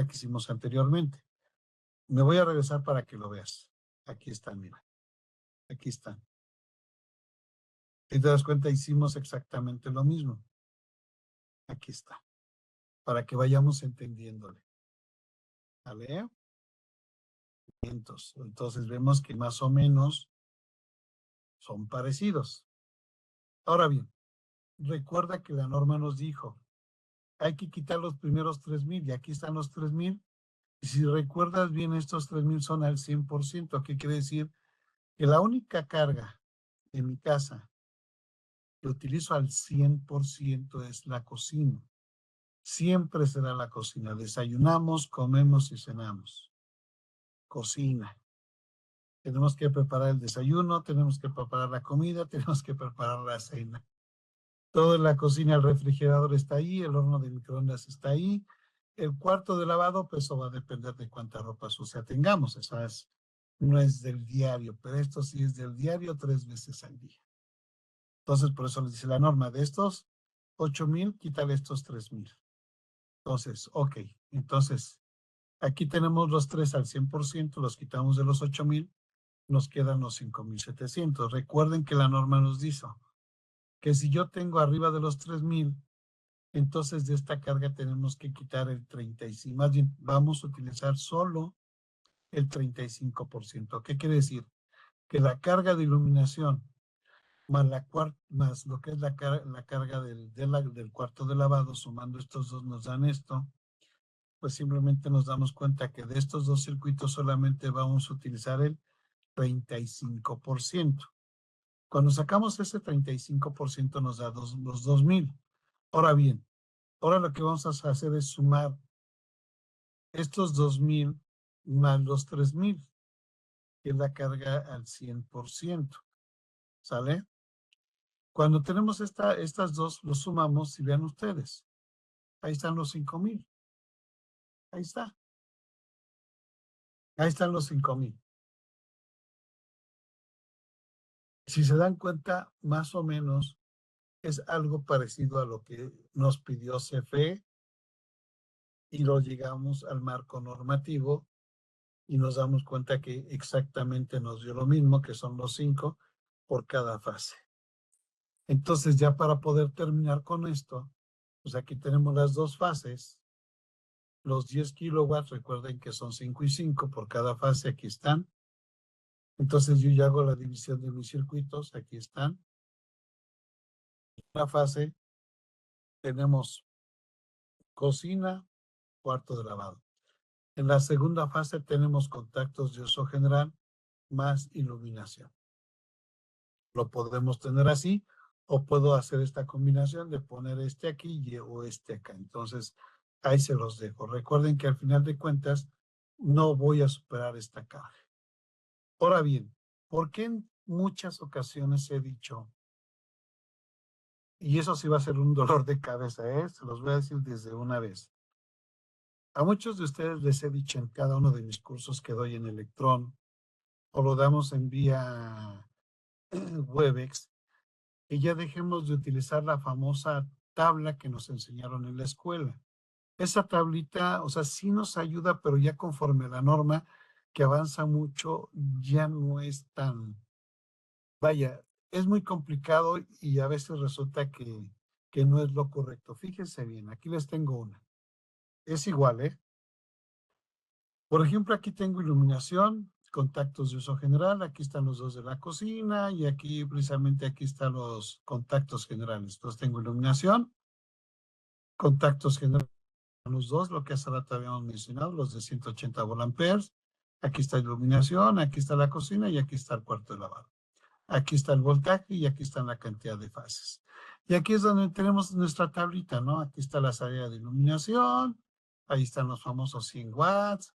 que hicimos anteriormente. Me voy a regresar para que lo veas. Aquí están, mira. Aquí están. Si te das cuenta, hicimos exactamente lo mismo. Aquí está. Para que vayamos entendiéndole. ¿Vale? Entonces vemos que más o menos son parecidos. Ahora bien, recuerda que la norma nos dijo, hay que quitar los primeros 3,000 y aquí están los 3,000. Y si recuerdas bien, estos 3,000 son al 100%. ¿Qué quiere decir? Que la única carga en mi casa que utilizo al 100% es la cocina. Siempre será la cocina. Desayunamos, comemos y cenamos. Cocina. Tenemos que preparar el desayuno, tenemos que preparar la comida, tenemos que preparar la cena. Todo en la cocina, el refrigerador está ahí, el horno de microondas está ahí. El cuarto de lavado, pues eso va a depender de cuánta ropa sucia tengamos. Eso no es del diario, pero esto sí es del diario 3 veces al día. Entonces, por eso les dice la norma, de estos 8,000, quítale estos 3,000. Entonces, ok, entonces, aquí tenemos los 3 al 100%, los quitamos de los 8,000, nos quedan los 5,700. Recuerden que la norma nos dice que si yo tengo arriba de los 3,000, entonces de esta carga tenemos que quitar el 35%. Más bien, vamos a utilizar solo el 35%. ¿Qué quiere decir? Que la carga de iluminación más lo que es la carga del cuarto de lavado, sumando estos dos nos dan esto, pues simplemente nos damos cuenta que de estos dos circuitos solamente vamos a utilizar el 35%. Cuando sacamos ese 35% nos da los 2,000. Ahora bien, ahora lo que vamos a hacer es sumar estos 2,000 más los 3,000, que es la carga al 100%. ¿Sale? Cuando tenemos estas dos, los sumamos y vean ustedes. Ahí están los 5,000. Ahí está. Ahí están los 5,000. Si se dan cuenta, más o menos es algo parecido a lo que nos pidió CFE y lo llegamos al marco normativo y nos damos cuenta que exactamente nos dio lo mismo, que son los 5 por cada fase. Entonces, ya para poder terminar con esto, pues aquí tenemos las dos fases. Los 10 kilowatts, recuerden que son 5 y 5 por cada fase, aquí están. Entonces yo ya hago la división de mis circuitos, aquí están. En la fase tenemos cocina, cuarto de lavado. En la segunda fase tenemos contactos de uso general más iluminación. Lo podemos tener así o puedo hacer esta combinación de poner este aquí o este acá. Entonces, ahí se los dejo. Recuerden que al final de cuentas no voy a superar esta carga. Ahora bien, ¿por qué en muchas ocasiones he dicho, y eso sí va a ser un dolor de cabeza, se los voy a decir desde una vez? A muchos de ustedes les he dicho en cada uno de mis cursos que doy en Electrón, o lo damos en vía Webex, que ya dejemos de utilizar la famosa tabla que nos enseñaron en la escuela. Esa tablita, o sea, sí nos ayuda, pero ya conforme a la norma que avanza mucho, ya no es tan, vaya, es muy complicado y a veces resulta que no es lo correcto. Fíjense bien, aquí les tengo una. Es igual, ¿eh? Por ejemplo, aquí tengo iluminación, contactos de uso general, aquí están los dos de la cocina y aquí precisamente aquí están los contactos generales. Entonces tengo iluminación, contactos generales, los dos, lo que hace rato habíamos mencionado, los de 180 volamperes. Aquí está iluminación, aquí está la cocina y aquí está el cuarto de lavado. Aquí está el voltaje y aquí está la cantidad de fases. Y aquí es donde tenemos nuestra tablita, ¿no? Aquí está la salida de iluminación, ahí están los famosos 100 watts,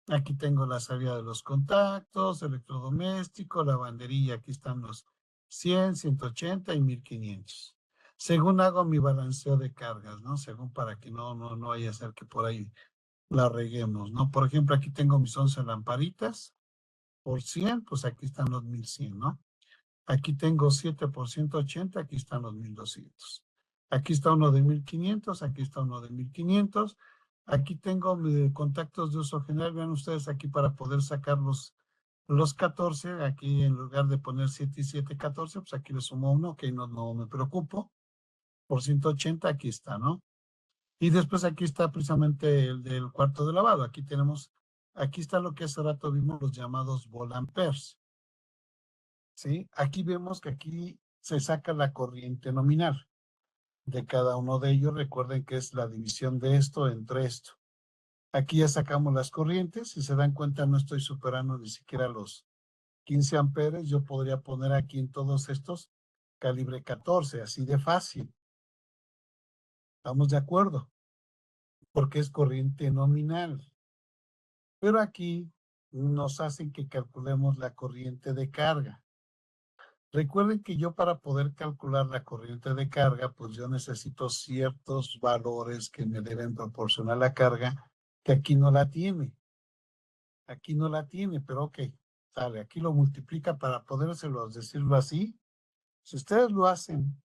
aquí tengo la salida de los contactos, electrodoméstico, lavandería, aquí están los 100, 180 y 1500. Según hago mi balanceo de cargas, ¿no? Según para que no vaya a ser que por ahí la reguemos, ¿no? Por ejemplo, aquí tengo mis 11 lamparitas por 100, pues aquí están los 1100, ¿no? Aquí tengo 7 por 180, aquí están los 1200. Aquí está uno de 1500, aquí está uno de 1500. Aquí tengo contactos de uso general. Vean ustedes aquí para poder sacar los 14. Aquí en lugar de poner 7 y 7, 14, pues aquí le sumo uno, que no me preocupo. Por 180, aquí está, ¿no? Y después aquí está precisamente el del cuarto de lavado. Aquí tenemos, aquí está lo que hace rato vimos los llamados volamperes. ¿Sí? Aquí vemos que aquí se saca la corriente nominal de cada uno de ellos. Recuerden que es la división de esto entre esto. Aquí ya sacamos las corrientes. Si se dan cuenta, no estoy superando ni siquiera los 15 amperes. Yo podría poner aquí en todos estos calibre 14, así de fácil. ¿Estamos de acuerdo? Porque es corriente nominal. Pero aquí nos hacen que calculemos la corriente de carga. Recuerden que yo para poder calcular la corriente de carga, pues yo necesito ciertos valores que me deben proporcionar la carga, que aquí no la tiene. Aquí no la tiene, pero ok, sale, aquí lo multiplica para podérselos decirlo así. Si ustedes lo hacen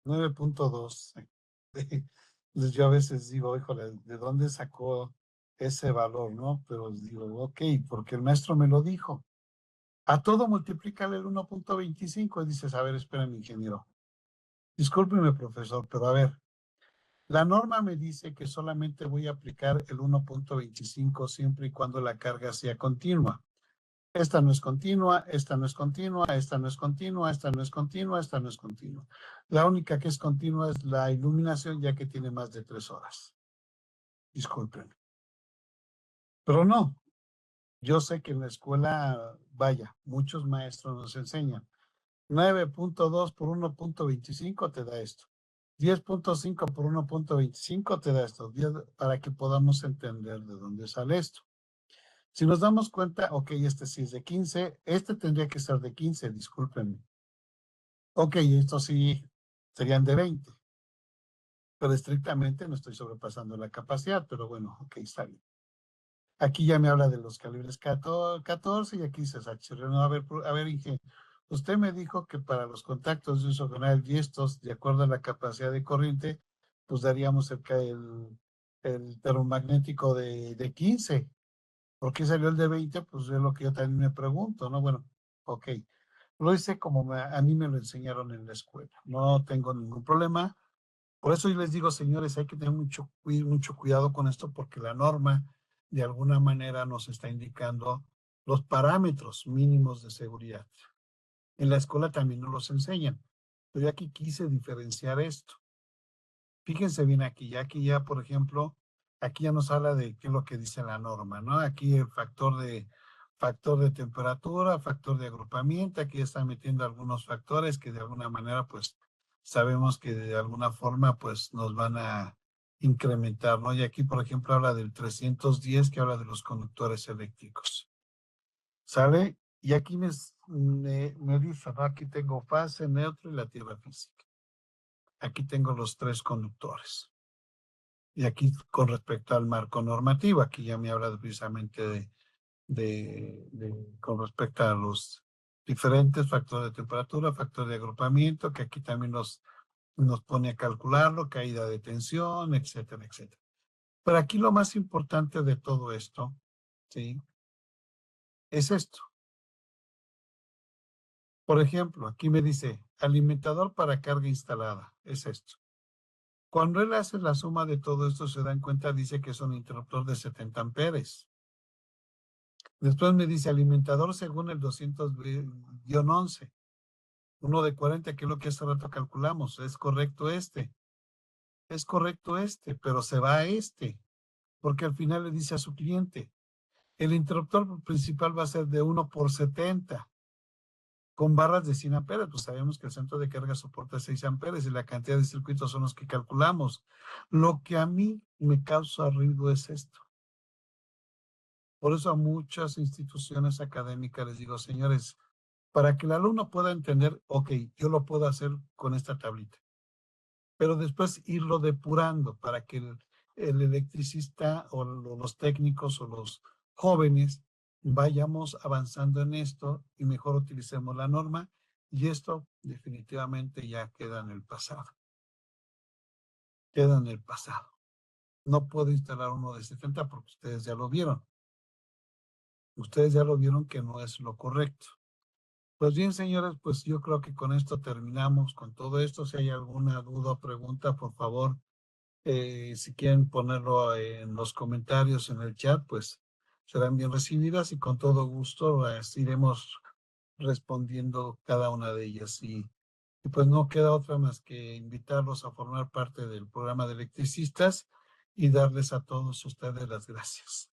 9.2, pues yo a veces digo, híjole, ¿de dónde sacó ese valor, no? Pero digo, ok, porque el maestro me lo dijo. A todo multiplícale el 1.25 y dices, a ver, espérame, ingeniero. Discúlpeme, profesor, pero a ver, la norma me dice que solamente voy a aplicar el 1.25 siempre y cuando la carga sea continua. Esta no es continua, esta no es continua, esta no es continua, esta no es continua, esta no es continua. La única que es continua es la iluminación, ya que tiene más de 3 horas. Disculpen. Pero no, yo sé que en la escuela, vaya, muchos maestros nos enseñan. 9.2 por 1.25 te da esto. 10.5 por 1.25 te da esto, para que podamos entender de dónde sale esto. Si nos damos cuenta, ok, este sí es de 15, este tendría que ser de 15, discúlpenme. Ok, esto sí serían de 20, pero estrictamente no estoy sobrepasando la capacidad, pero bueno, ok, está bien. Aquí ya me habla de los calibres 14 y aquí dice Sachirre. No, a ver, Inge, usted me dijo que para los contactos de uso general y estos, de acuerdo a la capacidad de corriente, pues daríamos el termomagnético de 15. ¿Por qué salió el de 20? Pues es lo que yo también me pregunto, ¿no? Bueno, ok. Lo hice como a mí me lo enseñaron en la escuela. No tengo ningún problema. Por eso yo les digo, señores, hay que tener mucho cuidado con esto porque la norma de alguna manera nos está indicando los parámetros mínimos de seguridad. En la escuela también nos los enseñan, pero yo aquí quise diferenciar esto. Fíjense bien aquí ya, por ejemplo, aquí ya nos habla de qué es lo que dice la norma, ¿no? Aquí el factor de temperatura, factor de agrupamiento, aquí está metiendo algunos factores que de alguna manera, pues, sabemos que de alguna forma, pues, nos van a incrementar, ¿no? Y aquí, por ejemplo, habla del 310, que habla de los conductores eléctricos. ¿Sale? Y aquí me dice, ¿no? Aquí tengo fase, neutro y la tierra física. Aquí tengo los tres conductores. Y aquí con respecto al marco normativo, aquí ya me habla precisamente con respecto a los diferentes factores de temperatura, factores de agrupamiento, que aquí también nos pone a calcularlo, caída de tensión, etcétera, etcétera. Pero aquí lo más importante de todo esto, ¿sí? Es esto. Por ejemplo, aquí me dice alimentador para carga instalada, es esto. Cuando él hace la suma de todo esto, se dan cuenta, dice que es un interruptor de 70 amperes. Después me dice alimentador según el 200-11, uno de 40, que es lo que hace rato calculamos. Es correcto pero se va a porque al final le dice a su cliente, el interruptor principal va a ser de 1 por 70, con barras de 100 amperes. Pues sabemos que el centro de carga soporta 6 amperes y la cantidad de circuitos son los que calculamos. Lo que a mí me causa ruido es esto. Por eso a muchas instituciones académicas les digo, señores, para que el alumno pueda entender, ok, yo lo puedo hacer con esta tablita, pero después irlo depurando para que el electricista o los técnicos o los jóvenes vayamos avanzando en esto y mejor utilicemos la norma y esto definitivamente ya queda en el pasado. Queda en el pasado. No puedo instalar uno de 70 porque ustedes ya lo vieron. Ustedes ya lo vieron que no es lo correcto. Pues bien, señores, pues yo creo que con esto terminamos con todo esto. Si hay alguna duda o pregunta, por favor, si quieren ponerlo en los comentarios en el chat, pues serán bien recibidas y con todo gusto iremos respondiendo cada una de ellas. Y pues no queda otra más que invitarlos a formar parte del programa de electricistas y darles a todos ustedes las gracias.